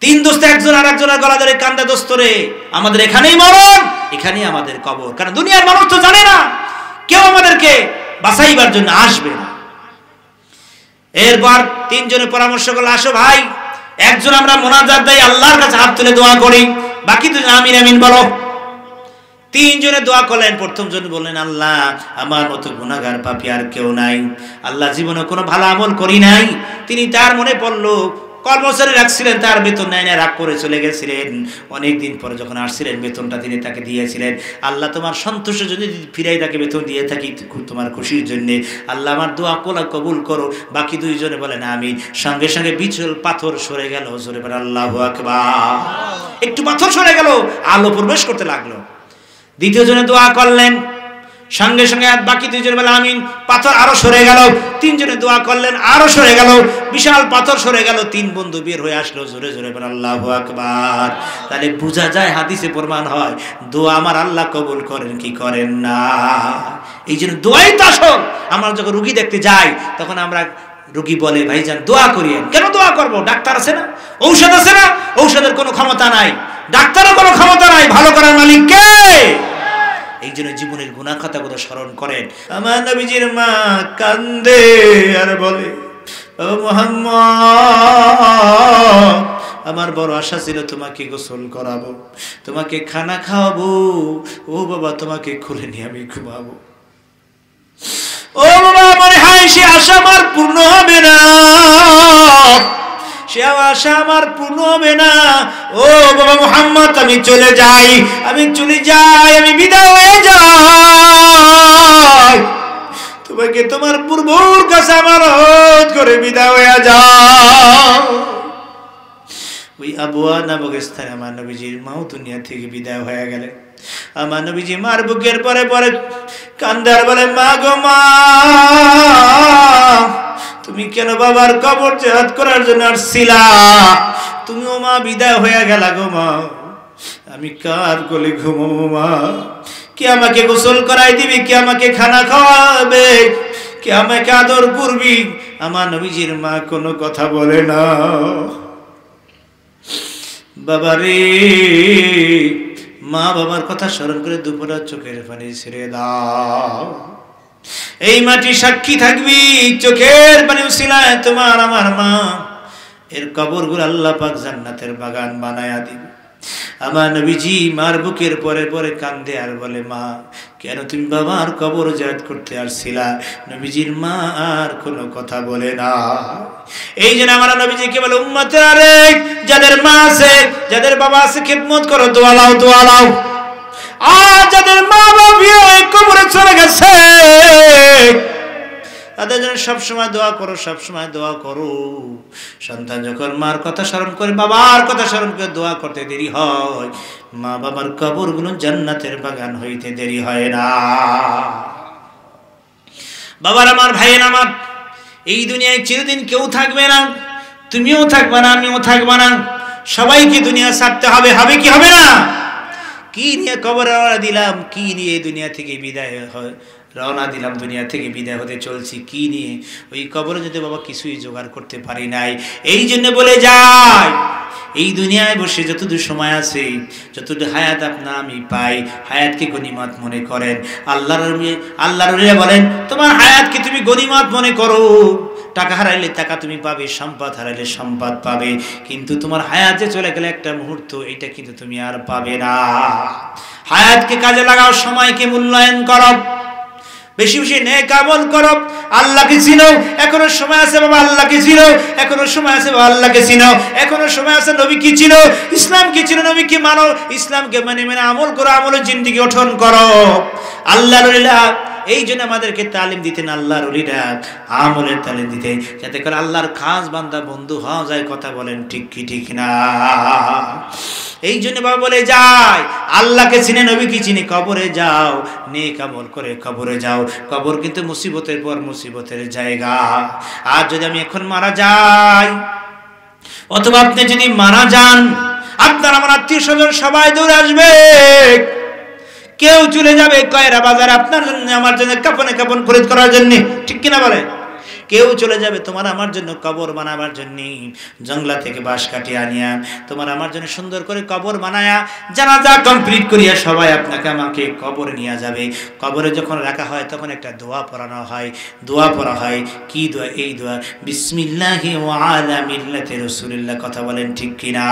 3 দোস্ত একজন আর একজনের গলা ধরে কান্দে, দোস্ত রে, আমাদের এখানেই মরণ, এখানেই আমাদের কবর। কারণ দুনিয়ার মানুষ তো জানে না কেউ আমাদেরকে বাঁচাইবার জন্য আসবে না। এরপর 3 জনে পরামর্শ করলো, আসো ভাই, একজন আমরা মুনাজাত দেই, আল্লাহর কাছে হাত তুলে দোয়া করি, বাকি 2 জন আমিন আমিন বলো। 3 জনে দোয়া করলেন। প্রথম জন বললেন, আল্লাহ, আমার মতো গুনাহগার পাপী আর কেউ নাই, আল্লাহ জীবনে কোনো ভালো আমল করি নাই। তিনি তার মনে পড়লো কর্মচারী রাখছিলেন, তার বেতন নেয় না, রাগ করে চলে গেছিলেন। অনেকদিন পরে যখন আসছিলেন বেতনটা তিনি তাকে দিয়েছিলেন। আল্লাহ তোমার সন্তুষ্ট যদি ফিরাই তাকে বেতন দিয়ে থাকি তোমার খুশির জন্য, আল্লাহ আমার দোয়া কবুল করো। বাকি 2 জনে বলেন আমিন। সঙ্গে সঙ্গে বিচল পাথর সরে গেল। জোরে বলে আল্লাহু আকবার। একটু পাথর সরে গেল, আলো প্রবেশ করতে লাগলো। দ্বিতীয় জনে দোয়া করলেন, সঙ্গে সঙ্গে বাকি 2 জন বলে আমিন, পাথর আরো সরে গেল। 3 জনে দোয়া করলেন, আরো সরে গেল, বিশাল পাথর সরে গেল। 3 বন্ধু বের হয়ে আসলো, জোরে জোরে বলে আল্লাহু আকবার। তাহলে বোঝা যায়, হাদিসে প্রমাণ হয়, দোয়া আমার আল্লাহ কবুল করেন কি করেন না। এই জন্য দোয়াই তো আসল। আমরা যখন রুগী দেখতে যাই, তখন আমরা, রুগী বলে ভাইজান দোয়া করিয়েন। কেন দোয়া করব? ডাক্তার আছে না, ঔষধ আছে না? ঔষধের কোনো ক্ষমতা নাই, ডাক্তারের কোনো ক্ষমতা নাই, ভালো করার মালিক কে? এই জন্য জীবনের গুনাহ খাতাগুলো স্মরণ করেন। আমার নবীজির মা কান্দে আর বলে, বাবা মুহাম্মদ, আমার বড় আশা ছিল তোমাকে গোসল করাবো, তোমাকে খানা খাওয়াবো, ও বাবা তোমাকে খুলে নিয়ে আমি ঘুমাবো। ও বাবা, মনে হয় সে আশা আমার পূর্ণ হবে না, সে আশা আমার পূর্ণ হবে না। ও বাবা মুহাম্মদ, আমি চলে যাই, আমি বিদায় হয়ে যাই, তোমাকে তোমার পূর্বর কাছে আমার হদ করে বিদায় হয়ে যাও। ওই আবওয়া নামক স্থানে আমার নবীজির মাও দুনিয়া থেকে বিদায় হয়ে গেলেন। আমার নবীজি মার বুকের পরে পরে কান্দার বলে, মা গো মা, তুমি কেন বাবার কবর জিয়ারত করার জন্য আসছিলা? তুমি ও মা বিদায় হয়ে গেলা গো মা, আমি কার কোলে ঘুমাবো মা? কে আমাকে গোসল করাই দিবি? কে আমাকে খানা খাওয়াবে? কে আমাকে আদর করবি? আমার নবীজির মা কোনো কথা বলে না। বাবারে, মা বাবার কথা স্মরণ করে দুপুরা চোখের পানি ছেড়ে দাও। এই মাটি সাক্ষী থাকবি, চোখের পানি উসিলায় তোমার আমার মা এর কবরগুলো আল্লাহ পাক জান্নাতের বাগান বানায়া দিবে। আমার নবীজি মার বুকের পরে পরে কান্দে আর বলে, মা কেন তুমি বাবার কবর জিয়ারত করতে আসছিলা? নবীজির মা আর কোনো কথা বলে না। এই জন্য আমার নবীজি কে বলে, উম্মতেরা রে, যাদের মা আছে, যাদের বাবা আছে, খিদমত করো, দোয়া লাও, দোয়া লাও। আর যাদের মা বাবা কবরে চলে গেছে, তাদের জন্য সবসময় দোয়া করো, সবসময় দোয়া করো। সন্তান যখন মার কথা স্মরণ করে, বাবার কথা স্মরণ করে দোয়া করতে দেরি হয়, মা বাবার কবরগুলো জান্নাতের বাগান হইতে দেরি হয় না। বাবার আমার, ভাইয়ের আমার, এই দুনিয়ায় চিরদিন কেউ থাকবে না, তুমিও থাকবে না, আমিও থাকবো না, সবাইকে দুনিয়া ছাড়তে হবে। হবে কি হবে না? কি নিয়ে কবরে রওনা দিলাম, কি নিয়ে দুনিয়া থেকে বিদায় রওনা দিলাম, দুনিয়া থেকে বিদায় হতে চলছি কি নিয়ে? ওই কবরে যদি বাবা কিছুই জোগাড় করতে পারি নাই। এই জন্য বলে যায়, এই দুনিয়ায় বসে যতদূর সময় আছে, যতদূর হায়াত আপনার আমি পাই, হায়াতকে গনিমত মনে করেন। আল্লাহর বলেন তোমার হায়াতকে তুমি গনিমত মনে করো। টাকা হারাইলে টাকা তুমি পাবে, সম্পদ হারাইলে সম্পদ পাবে, কিন্তু তোমার হায়াত যে চলে গেলে একটা মুহূর্ত, এটা কিন্তু তুমি আর পাবে না। হায়াতকে কাজে লাগাও, সময়কে মূল্যায়ন করো, বেশি বেশি নেক আমল করো, আল্লাহকে চিনো। এখনো সময় আছে বাবা, আল্লাহকে চিনো। এখনো সময় আছে বাবা, আল্লাহকে চিনো। এখনো সময় আছে নবীকে চিনো, ইসলামকে চিনো, নবীকে মানো, ইসলামকে মানে আমল করো, আমলের জিন্দেগি গঠন করো। আল্লাহর ওলিরা এই জন্য আমাদেরকে তালিম দিতেন, আল্লাহর ওলিরা আমলের তালিম দিতেন, যাতে করে আল্লাহর খাস বান্দা বন্ধু হওয়া যায়। কথা বলেন ঠিক কি ঠিক না? এই জন্য বাবা বলে যায়, আল্লাহকে চিনে, নবীকে চিনে, কবরে যাও, নেক আমল করে কবরে যাও। কবর কিন্তু মুসিবতের পর মুসিবতের জায়গা। আর যদি আমি এখন মারা যাই, অথবা আপনি যদি মারা যান, আপনার আমার আত্মীয় স্বজন সবাই দৌড়ে আসবে। কেউ চলে যাবে কয়রা বাজার আপনার জন্য, আমার জন্য কাপনে কাপন খরিদ করার জন্য, ঠিক কিনা বলে? কেউ চলে যাবে তোমার আমার জন্য কবর বানাবার জন্য, জঙ্গলা থেকে বাঁশ কাটিয়ে আনিয়া তোমার আমার জন্য সুন্দর করে কবর বানায়া জানাজা কমপ্লিট করিয়া সবাই আপনাকে আমাকে কবরে নিয়ে যাবে। কবরে যখন রাখা হয় তখন একটা দোয়া পড়ানো হয়। দোয়া পড়া হয় কি দোয়া? এই দোয়া, বিসমিল্লাহি ওয়া আলা মিল্লাতি রাসূলিল্লাহ। কথা বলেন ঠিক কিনা?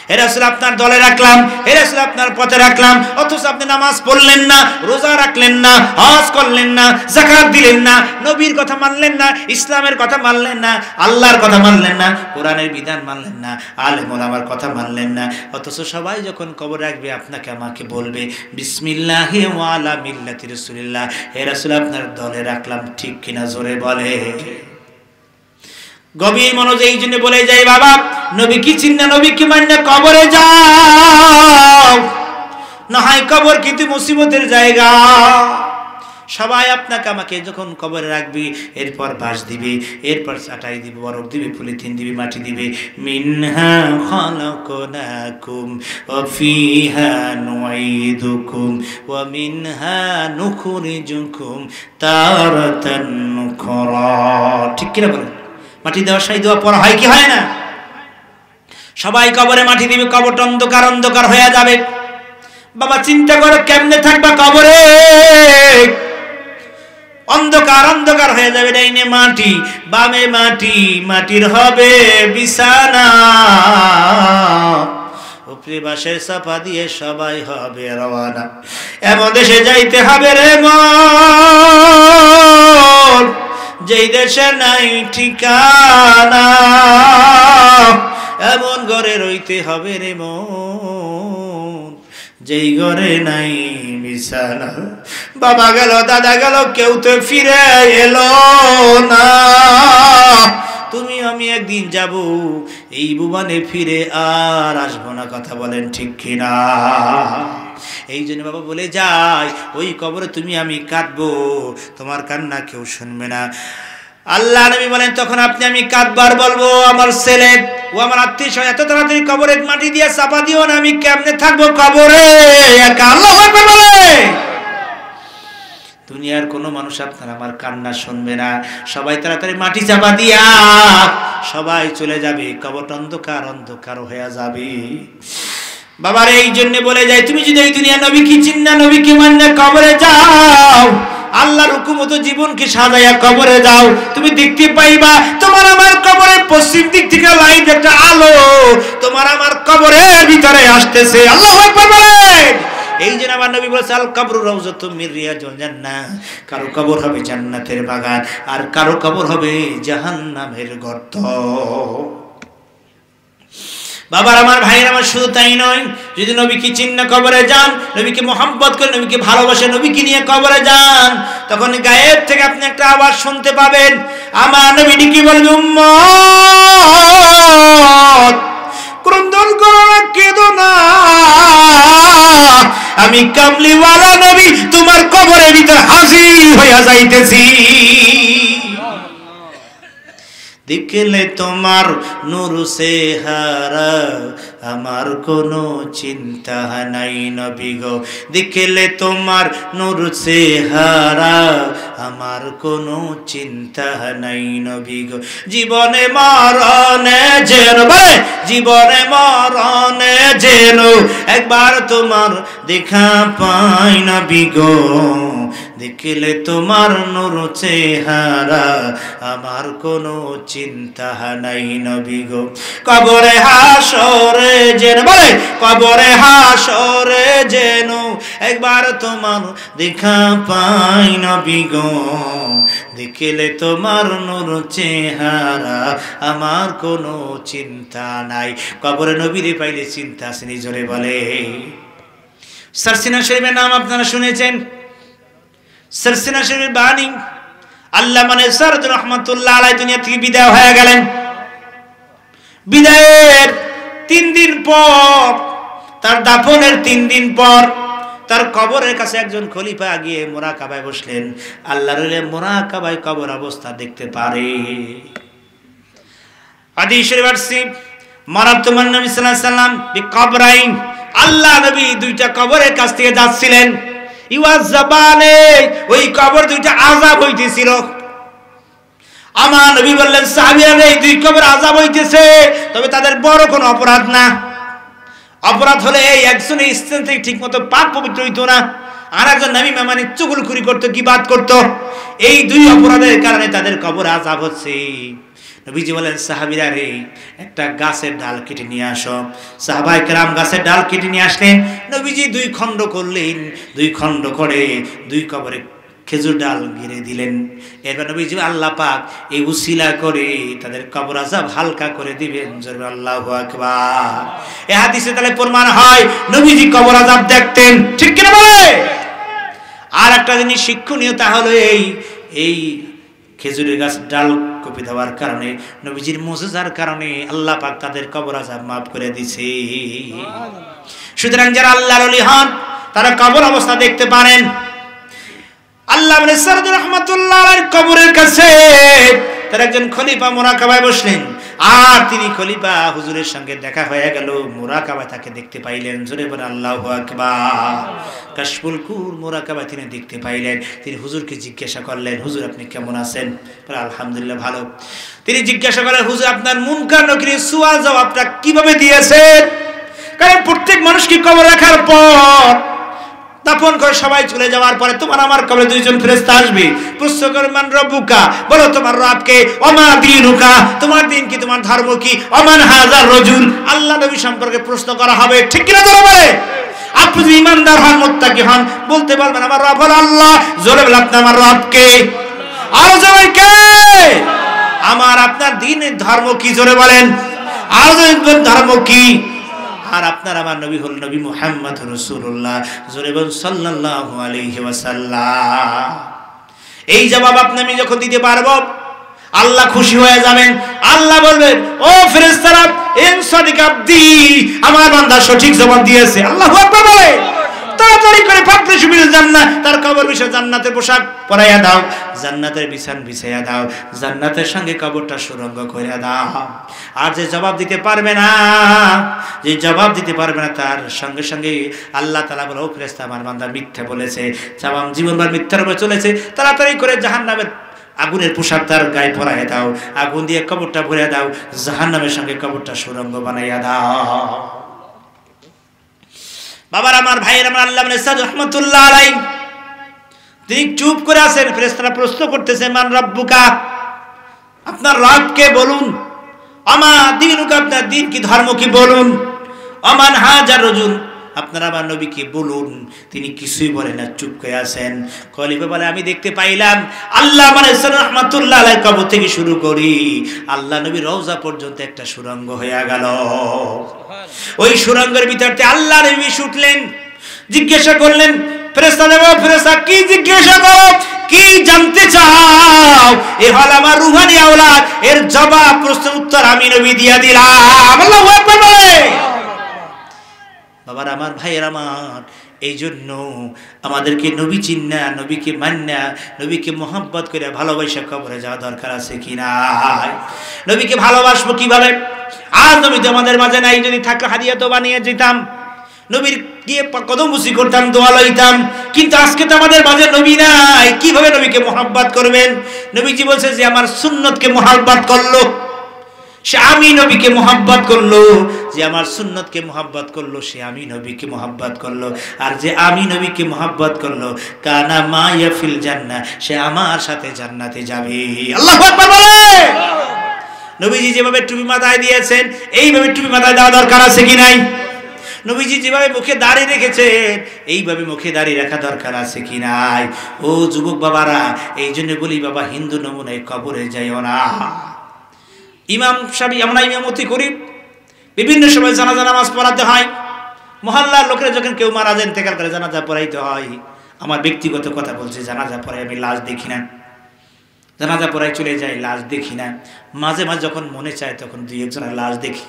হে রাসূল আপনার দলে রাখলাম, হে রাসূল আপনার পথে রাখলাম, অথচ আপনি নামাজ পড়লেন না, রোজা রাখলেন না, হজ করলেন না, যাকাত দিলেন না, নবীর কথা মানলেন না, ইসলামের কথা মানলেন না, আল্লাহর কথা মানলেন না, কোরআনের বিধান মানলেন না, আলেম ওলামার কথা মানলেন না। অথচ সবাই যখন কবর রাখবে আপনাকে আমাকে বলবে বিসমিল্লাহি ওয়া আলা মিল্লাতি রাসূলিল্লাহ। হে রাসূল আপনার দলে রাখলাম, ঠিক কিনা? জোরে বলে। গভীর মনোযোগ। এই জন্য বলে যাই বাবা, নবী কি চিন্না, নবী কি মান্য, কবরে যাও। না হয় কবর কিন্তু মুসিবতের জায়গা। সবাই আপনাকে আমাকে যখন কবরে রাখবি, এরপর বাঁশ দিবে, এরপর চাটাই দিবে, বরফ দিবে, পলিথিন দিবে, মাটি দিবে। মিনহা খালাকনাকুম ওয়া ফিহা নুঈদুকুম ওয়া মিনহা নুখরিজুকুম তারাতান নুখরা। ঠিক কিনা বলেন? মাটি দেওয়ার সাই দোয়া পড়া হয় কি হয় না? সবাই কবরে মাটি দিবে, কবরটা অন্ধকার অন্ধকার হয়ে যাবে। বাবা চিন্তা করো কেমনে থাকবা কবরে? অন্ধকার অন্ধকার হয়ে যাবে। ডাইনে মাটি, বামে মাটি, মাটির হবে বিছানা, উপরে বাঁশের চাপা দিয়ে সবাই হবে রওয়ানা। এমন দেশে যাইতে হবে রে মন, যেই দেশে নাই ঠিকানা, এমন ঘরে রইতে হবে রে মন, যেই ঘরে নাই বিছানা। বাবা গেল, দাদা গেল, কেউ তো ফিরে এলো না। তুমি আমি একদিন যাব, এই ভুবনে ফিরে আর আসবো না। কথা বলেন ঠিক কিনা? এই জন্য বাবা বলে যায়, ওই কবরে তুমি আমি কাঁদবো, তোমার কান্না কেউ শুনবে না। আল্লাহ নবী বলেন, তখন আপনি আমি কাঁদবার বলবো, আমার ছেলে ও আমার আত্মীয় স্বজন এত তাড়াতাড়ি কবরে মাটি দিয়ে চাপা দিও না, আমি কেমনে থাকবো কবরে একা? আল্লাহু আকবার বলে। দুনিয়ার কোনো মানুষ আপনার আমার কান্না শুনবে না। সবাই তাড়াতাড়ি মাটি চাপা দিয়া সবাই চলে যাবে, কবরটা অন্ধকার অন্ধকার হয়ে যাবে। বাবার এই জন্য বলে যায়, তুমি যদি এই দুনিয়া নবী কি চিন্না, নবী কি মান্য, কবরে যাও, আল্লাহর হুকুমত জীবনকে সাজাইয়া কবরে যাও, তুমি দেখতে পাইবা তোমার আমার কবরের পশ্চিম দিক থেকে লাইট একটা আলো তোমার আমার কবরের ভিতরে আসতেছে। আল্লাহু আকবার বলেন। এই জন্য আমার নবী বলেছে, আল কবরু রাউযাতুম মির রিয়াজিল জান্নাহ, কারো কবর হবে জান্নাতের বাগান, আর কারো কবর হবে জাহান্নামের গর্ত। বাবার আমার ভাইয়ের আমার, শুধু তাই নয়, যদি নবীকে চিন্না কবরে যান, নবীকে মোহাম্মত করে, নবীকে ভালোবাসে, নবীকে নিয়ে কবরে যান, তখন গায়েব থেকে আপনি একটা আওয়াজ শুনতে পাবেন, আমার নবী কি বলবে, উম্মত ক্রন্দন করো না, কেঁদো না, আমি কামলিওয়ালা নবী তোমার কবরের ভিতর হাজির হইয়া যাইতেছি। দেখলে তোমার নূর চেহারা আমার কোনো চিন্তা নাই নবী গো, দেখলে তোমার নূর চেহারা আমার কোনো চিন্তা নাই নবী গো, জীবনে মরণে যেন, জীবনে মরণে যেন একবার তোমার দেখা পাই নবী গো, দেখলে তোমার নূর চেহারা আমার কোনো চিন্তা নাই নবী গো, কবরে হাসরে যেন, কবরে হাসরে যেন একবার তোমার দেখা পাই নবী গো, দেখলে তোমার নূর চেহারা আমার কোনো চিন্তা নাই। কবরে নবীরে পাইলে চিন্তা আসেনি, জোরে বলে। সারসিনা শরীফের নাম আপনারা শুনেছেন। সারসিনা শরীফের বাণী, আল্লাহ মানে সারদ রহমাতুল্লাহ আলাইহি দুনিয়া থেকে বিদায় হয়ে গেলেন। বিদায়ের 3 দিন পর, তার দাফনের 3 দিন পর তার কবরের কাছে একজন খলিফা গিয়ে মুরাকাবায় বসলেন। আল্লাহর ওলি মুরাকাবায় কবর অবস্থা দেখতে পারে। হাদিস শরীফ আছে, মারাতুমান নবী সাল্লাল্লাহু আলাইহি সাল্লাম বিকবরাইন, আল্লাহ নবী 2টা কবরের কাছ থেকে যাচ্ছিলেন। ইওয়াজাবানে, ওই কবর 2টা আযাব হইতেছিল। আমার নবী বললেন, সাহাবীরা, এই 2 কবর আযাব হইতেছে, তবে তাদের বড় কোনো অপরাধ না। অপরাধ হলে এই একজনের স্থান থেকে ঠিক মতো পাক পবিত্র হইতো না, আর একজন নবী মানে চুগলখুরি করতো, গীবাত করতো। এই 2 অপরাধের কারণে তাদের কবর আযাব হচ্ছে। নবীজি বলেন, সাহাবীরা রে, একটা গাছের ডাল কেটে নিয়ে আসো। সাহাবায়ে কেরাম গাছের ডাল কেটে নিয়ে আসলেন। নবীজি 2 খণ্ড করলেন, 2 খণ্ড করে 2 কবরে খেজুর ডাল গিরে দিলেন। এরপর নবীজি, আল্লাহ পাক এই উসিলা করে তাদের কবর আযাব হালকা করে দিবেন। জোরে আল্লাহু আকবার। এই হাদিসে তাহলে প্রমাণ হয় নবীজি কবর আযাব দেখতেন, ঠিক কি না বলে? আর একটা জিনিস শিক্ষণীয়, তা হলো এই খেজুরের গাছ ডাল কপি দেওয়ার কারণে, নবীজির মুজিজার কারণে আল্লাহ পাক তাদের কবর আযাব মাফ করে দিয়েছে। সুতরাং যারা আল্লাহর ওলি হন, তারা কবর অবস্থা দেখতে পারেন। আল্লাহ সারদ রহমাতুল্লাহ আলাইহির কবরের কাছে তার একজন খলিফা মুরাকাবায় বসলেন, আর তিনি খলিফা হুজুরের সঙ্গে দেখা হয়ে গেল, মুরাকাবায় তাকে দেখতে পাইলেন। জোরে বলে আল্লাহু আকবার। কাশফুল কুর মুরাকাবায় তিনি দেখতে পাইলেন। তিনি হুজুরকে জিজ্ঞাসা করলেন, হুজুর আপনি কেমন আছেন? বলে আলহামদুলিল্লাহ ভালো। তিনি জিজ্ঞাসা করলেন, হুজুর আপনার মুনকার নকিরের সুয়াল জবাবটা কিভাবে দিয়েছেন? কারণ প্রত্যেক মানুষকে কবর রাখার পর, দাফন করে সবাই চলে যাওয়ার পরে তোমার আমার কবরে 2 জন ফেরেশতা আসবে, প্রশ্ন করবে, মান রব্বুকা, বলো তোমার রবকে, ওমা দীনুকা, তোমার দিন কি, তোমার ধর্ম কি, ওমান হাযার রাজুল, আল্লাহ নবী সম্পর্কে প্রশ্ন করা হবে, ঠিক কি না? জোরে বলে। আপনি যদি ঈমানদার হন, মুত্তাকি হন, বলতে পারবেন আমার রব হলো আল্লাহ। জোরে বলে, আপনি আমার রব কে? আর জোরে কে? আমার আপনার দ্বীনের ধর্ম কি? জোরে বলেন। আর ধর্ম কি? আর আপনার আমার নবী হল নবী মুহাম্মদ রাসূলুল্লাহ। জোরে বলুন সাল্লাল্লাহু আলাইহি ওয়াসাল্লাম। এই জবাব আপনি আমি যখন দিতে পারবো, আল্লাহ খুশি হয়ে যাবেন। আল্লাহ বলবেন, ও ফেরেশতারা, ইন সাদিক আবদি, আমার বান্দা সঠিক জবাব দিয়েছে। আল্লাহু আকবার বলে। তাড়াতাড়ি করে ফাকরিশু বিল জান্নাহ, তার কবর বিষয়ে জান্নাতের পোশাক পরাইয়া দাও, জান্নাতের বিছান বিছাইয়া দাও, জান্নাতের সঙ্গে কবরটা সুরঙ্গ কইরা দাও। আর যে জবাব দিতে পারবে না, যে জবাব দিতে পারবে না, তার সঙ্গে সঙ্গে আল্লাহ তাআলা বলে, ও ফেরেশতা, আমার বান্দা মিথ্যা বলেছে, তামাম জীবনভর মিথ্যার উপরে চলেছে, তাড়াতাড়ি করে জাহান্নামের আগুনের পোশাক তার গায়ে পরাইয়া দাও, আগুন দিয়ে কবরটা ভরে দাও, জাহান্নামের সঙ্গে কবরটা সুরঙ্গ বানাইয়া দাও। বাবার আমার, ভাইয়ের আমার, আল্লাহ সাদ রহমাতুল্লাহ আলাইহি তিনি চুপ করে আছেন। ফেরেশতারা প্রশ্ন করতেছে, মান রব্বুকা, আপনার রবকে বলুন। আমা দীনুকা, আপনার দিন কি, ধর্ম কি বলুন। আমান হাজার রাজুল, আপনারা আমার নবীকে বলুন। তিনি কিছুই বলেন না, চুপ করে আছেন। খলিফা বলে আমি দেখতে পাইলাম আল্লাহ মানে রাহমাতুল্লাহ আলাইহি কবর থেকে শুরু করি আল্লাহ নবী রওজা পর্যন্ত একটা সুড়ঙ্গ হয়ে গেল। ওই সুড়ঙ্গের ভিতরতে আল্লাহ নবী উঠলেন, জিজ্ঞাসা করলেন ফেরেশতা দেব, ফেরেশতা কি জিজ্ঞাসা করো, কি জানতে চাও? এ হল আমার রূহানি আওলাদ, এর জবাব প্রশ্নের উত্তর আমি নবী দিয়া দিলাম। আল্লাহু আকবার বলে। বাবার আমার, ভাইয়ের আমার, এই জন্য আমাদেরকে নবী চিন্না, নবীকে মান্না, নবীকে মোহাব্বত করে ভালোবাসা কবরে যাওয়া দরকার আছে কি নাই? নবীকে ভালোবাসবো কিভাবে? আর নবী তো আমাদের মাঝে নাই, যদি থাকলে হাদিয়া তো বানিয়ে যেতাম, নবীর গিয়ে কদম বুসি করতাম, দোয়া লইতাম। কিন্তু আজকে তো আমাদের মাঝে নবী নাই, কিভাবে নবীকে মোহাব্বত করবেন? নবীজি বলছে যে আমার সুন্নতকে মোহাব্বত করলো সে আমি নবীকে মোহাব্বত করলো, যে আমার সুন্নতকে মোহাব্বত করলো সে আমি নবীকে মোহাব্বত করলো, আর যে আমি নবীকে মোহাব্বত করলো কানা মায়া ফিল জান্নাহ, সে আমার সাথে জান্নাতে যাবে। আল্লাহু আকবার বলে। নবীজি যেভাবে টুপি মাথায় দিয়েছেন এইভাবে টুপি মাথায় দেওয়া দরকার আছে কি নাই? নবীজি যেভাবে মুখে দাড়ি রেখেছেন এইভাবে মুখে দাড়ি রাখা দরকার আছে কি নাই? ও যুবক বাবারা, এই জন্য বলি বাবা, হিন্দু নমুনায় কবরে যাইও না। ইমাম সাহেব আমরা ইমামতি করি, বিভিন্ন সময় জানাজা নামাজ পড়াতে হয়, মহল্লার লোকেরা যখন কেউ মারা যায় ইন্তেকাল করে জানাজা পড়াইতে হয়। আমার ব্যক্তিগত কথা বলছি, জানাজা পড়াই আমি লাশ দেখি না, জানাজা পড়াই চলে যাই, লাশ দেখি না। মাঝে মাঝে যখন মনে চায় তখন দুই একজনের লাশ দেখি।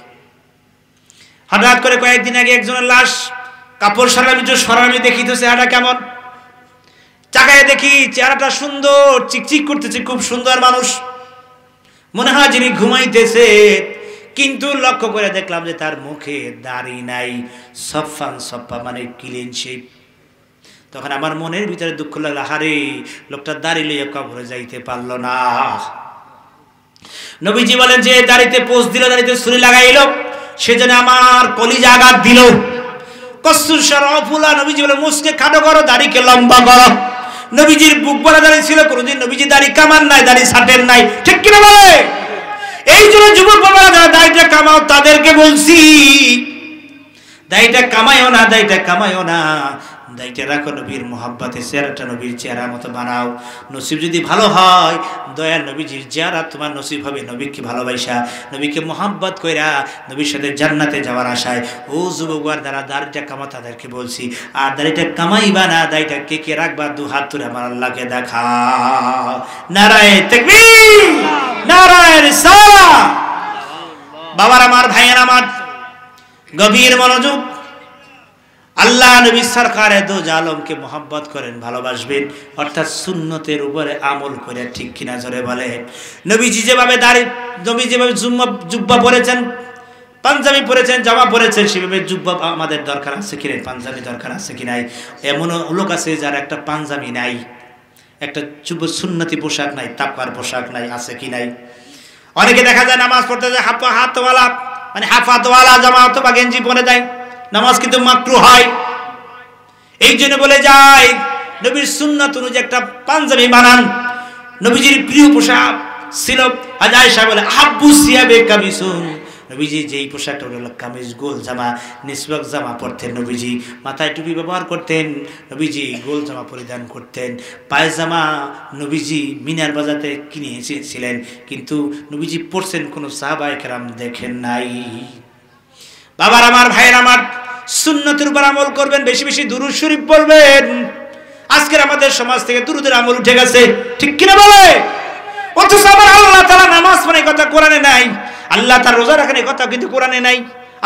হঠাৎ করে কয়েকদিন আগে একজনের লাশ কাপড় সরামি দেখি তো চেহারাটা কেমন, চাকায় দেখি চেহারাটা সুন্দর, চিকচিক করতেছে, খুব সুন্দর মানুষ, মনে হয় যিনি ঘুমাইতেছে। কিন্তু লক্ষ্য করে দেখলাম যে তার মুখে দাড়ি নাই, সফা মানে ক্লিন শেপ। তখন আমার মনের ভিতরে দুঃখ লাগলো, হারে লোকটা দাড়ি লইয়া কবরে যাইতে পারলো না। নবীজি বলেন যে দাড়িতে পোষ দিল, দাড়িতে ছুরি লাগাইলো, সেজন্য আমার কলিজা আঘাত দিল। কসুর শরফুলা, নবীজি বলে মুসকে খাটো করো, দাড়িকে লম্বা করো। নবীজির বুক ভরা দাড়ি ছিল, কোনদিন নবীজি দাড়ি কামান নাই, দাড়ি ছাটেন নাই, ঠিক কিনা বলে? এই জন্য যুবক বাবারা যারা দাড়িটা কামাও তাদেরকে বলছি, দাড়িটা কামাইও না, দাড়িটা কামাইও না, দাড়িটা রাখো নবীর মোহাব্বতে, চেহারাটা নবীর চেহারার মতো বানাও। নসিব যদি ভালো হয় দয়ার নবীজির চেহারা তোমার নসিব হবে, নবীকে ভালোবাসা, নবীকে মোহাব্বত কইরা নবীর সাথে জান্নাতে যাওয়ার আশায়। ও যুবকবার যারা দাড়িটা কামা তাদেরকে বলছি, আর দাড়িটা কামাইবা না, দাড়িটা কে কে রাখবা দু হাত তুলে আমার আল্লাহকে দেখা। নারায়ে তাকবীর, নারায়ে রিসালাত। বাবার আমার, ভাইয়ের আমার, গভীর মনোযোগ। আল্লাহ নবী সরকারে দো জালমকে মোহাব্বত করেন, ভালোবাসবেন, অর্থাৎ সুন্নতের উপরে আমল করে, ঠিক কিনা জোরে বলে। নবীজি যেভাবে দাড়ি, নবী যেভাবে জুব্বা পরেছেন, পাঞ্জাবি পরেছেন, জামা পরেছেন, সেভাবে জুব্বা আমাদের দরকার আছে কি নাই, পাঞ্জাবি দরকার আছে কি নাই? এমন লোক আছে যার একটা পাঞ্জাবি নাই, একটা সুন্নতি পোশাক নাই, তাকওয়ার পোশাক নাই, আছে কি নাই? অনেকে দেখা যায় নামাজ পড়তে যায় হাতওয়ালা মানে হাফাতওয়ালা জামা অথবা গেঞ্জি পরে যায়, নামাজ কিন্তু মাকরুহ হয়। এই জন্য বলে যায় নবীর সুন্নাত অনুযায়ী একটা পাঞ্জাবি বানান। নবীজির প্রিয় পোশাক ছিল, আয়েশা বলে আহাব্বু সিয়াবে কামিসুন, নবীজি যেই পোশাকটা হলো কামিজ, গোল জামা, নিসবাক জামা পরতেন নবীজি, মাথায় টুপি ব্যবহার করতেন নবীজি, গোল জামা পরিধান করতেন, পায়জামা নবীজি মিনার বাজাতে কিনে এসেছিলেন, কিন্তু নবীজি পরছেন কোনো সাহাবায়ে কেরাম দেখেন নাই। বাবার আমার, ভাইয়ের আমার, সুন্নতের উপর আমল করবেন, বেশি বেশি দুরূদ শরীফ পড়বেন। আজকের আমাদের সমাজ থেকে দুরূদের আমল উঠে গেছে, ঠিক কিনা বলে? অথচ আবার আল্লাহ তাআলা নামাজ পড়ার কথা কোরআনে নাই, আল্লাহ তাআলা রোজা রাখেন এই কথা কিন্তু কোরআনে নাই।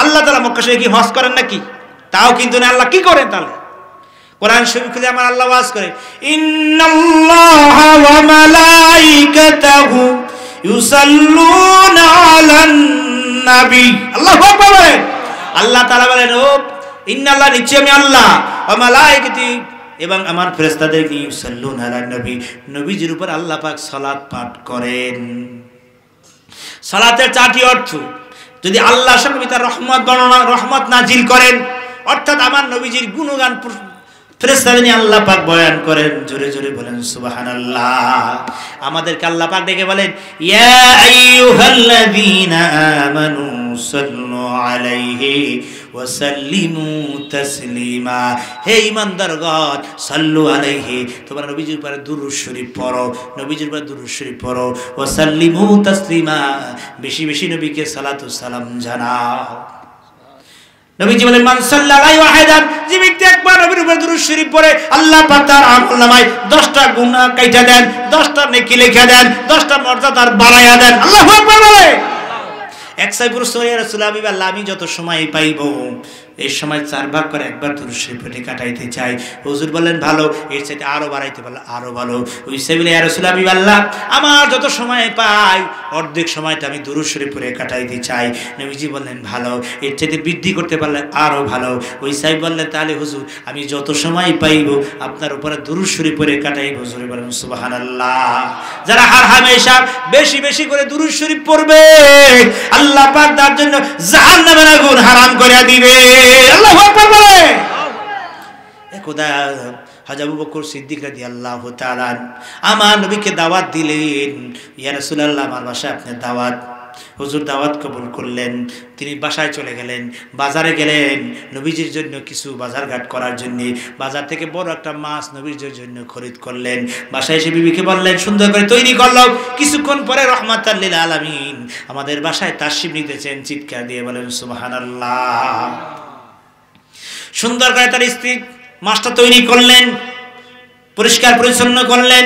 আল্লাহ তাআলা মক্কা শরীফে কি হজ করেন নাকি? তাও কিন্তু না। আল্লাহ কি করেন তাহলে? কোরআন শরীফ খুলে আমার আল্লাহ ওয়াজ করে, ইন্নাল্লাহা ওয়া মালাইকাতাহু ইউসাল্লুনা আলান নবী। আল্লাহু আকবার বলেন। আল্লাহ তাআলা বলেন, ও ইন্নাল্লাহ, নিশ্চয় আমি আল্লাহ, ওয়া মালাইকাতি, এবং আমার ফেরেশতাদেরকে ইউসাল্লুনা আলান নবী, নবীজির উপর আল্লাহ পাক সালাত পাঠ করেন। সালাতের চারটি অর্থ। যদি আল্লাহ সঙ্গে তার রহমত নাজিল করেন, অর্থাৎ আমার নবীজির গুণগান ফেরেশতাদের নিয়ে আল্লাহ পাক বয়ান করেন, জোরে জোরে বলেন সুবহানাল্লাহ। আমাদেরকে আল্লাহ পাক ডেকে বলেন, ইয়া আইয়ুহাল্লাযীনা আমানু সাল্লু আলাইহি ওয়া সাল্লিমু তাসলিমা। হে ঈমানদারগণ, সাল্লু আলাইহি, তোমরা নবীজির উপরে দুরূদ শরীফ পড়ো, নবীজির উপরে দুরূদ শরীফ পড়ো। ওয়া সাল্লিমু তাসলিমা, বেশি বেশি নবীকে সালাতু সালাম জানাও। নবীজি বলেন, মান সাল্লাল্লাহু ওয়াহিদান, যে ব্যক্তি একবার নবীর উপর দুরূদ শরীফ পড়ে, আল্লাহ পাক তার আমলনামায় 10টা গুনাহ কাইটা দেন, 10টা নেকি লিখে দেন, 10টা মর্যাদা বাড়ায়া দেন। আল্লাহু আকবার বলে। এক সাইবুর সহিয়া রাসূলুল্লাহ, আমি যত সময় পাইব এই সময় 4 ভাগ করে একবার দুরূদ শরীফ পড়ে কাটাইতে চাই। হুজুর বললেন, ভালো, এর চাইতে আরো বাড়াইতে পারলে আরো ভালো। ওই সাইবুল ইয়া রাসূলুল্লাহ, আমার যত সময় পাই অর্ধেক সময়টা আমি দুরূদ শরীফ পড়ে কাটাইতে চাই। নবীজি বললেন, ভালো, এর চাইতে বৃদ্ধি করতে পারলে আরো ভালো। ওই সাইব বললেন, তাহলে হুজুর আমি যত সময় পাইব আপনার উপরে দুরূদ শরীফ পড়ে কাটাইব। হুজুর বলেন, সুবহানাল্লাহ। যারা হর হামেশা বেশি বেশি করে দুরূদ শরীফ পড়বে, আল্লাহ পাক তার জন্য জাহান্নামের আগুন হারাম করে দিবে। আল্লাহু আকবার বলে। একদা হযরত আবু বকর সিদ্দিক রাদিয়াল্লাহু তাআলা আমার নবীকে দাওয়াত দিলেন, ইয়া রাসূলুল্লাহ, আমার বাসায় আপনার দাওয়াত। হুজুর দাওয়াত কবুল করলেন। তিনি বাসায় চলে গেলেন, বাজারে গেলেন নবীজির জন্য কিছু বাজারঘাট করার জন্য। বাজার থেকে বড় একটা মাছ নবীজির জন্য খরিদ করলেন। বাসায় এসে বিবিকে বললেন, সুন্দর করে তৈরি করলাম। কিছুক্ষণ পরে রাহমাতাল লিল আলামিন আমাদের বাসায় তাশরিফ নিতেছেন। চিৎকার দিয়ে বলেন, সুবহানাল্লাহ। সুন্দর করে তার স্ত্রী মাছটা তৈরি করলেন, পরিষ্কার পরিচ্ছন্ন করলেন,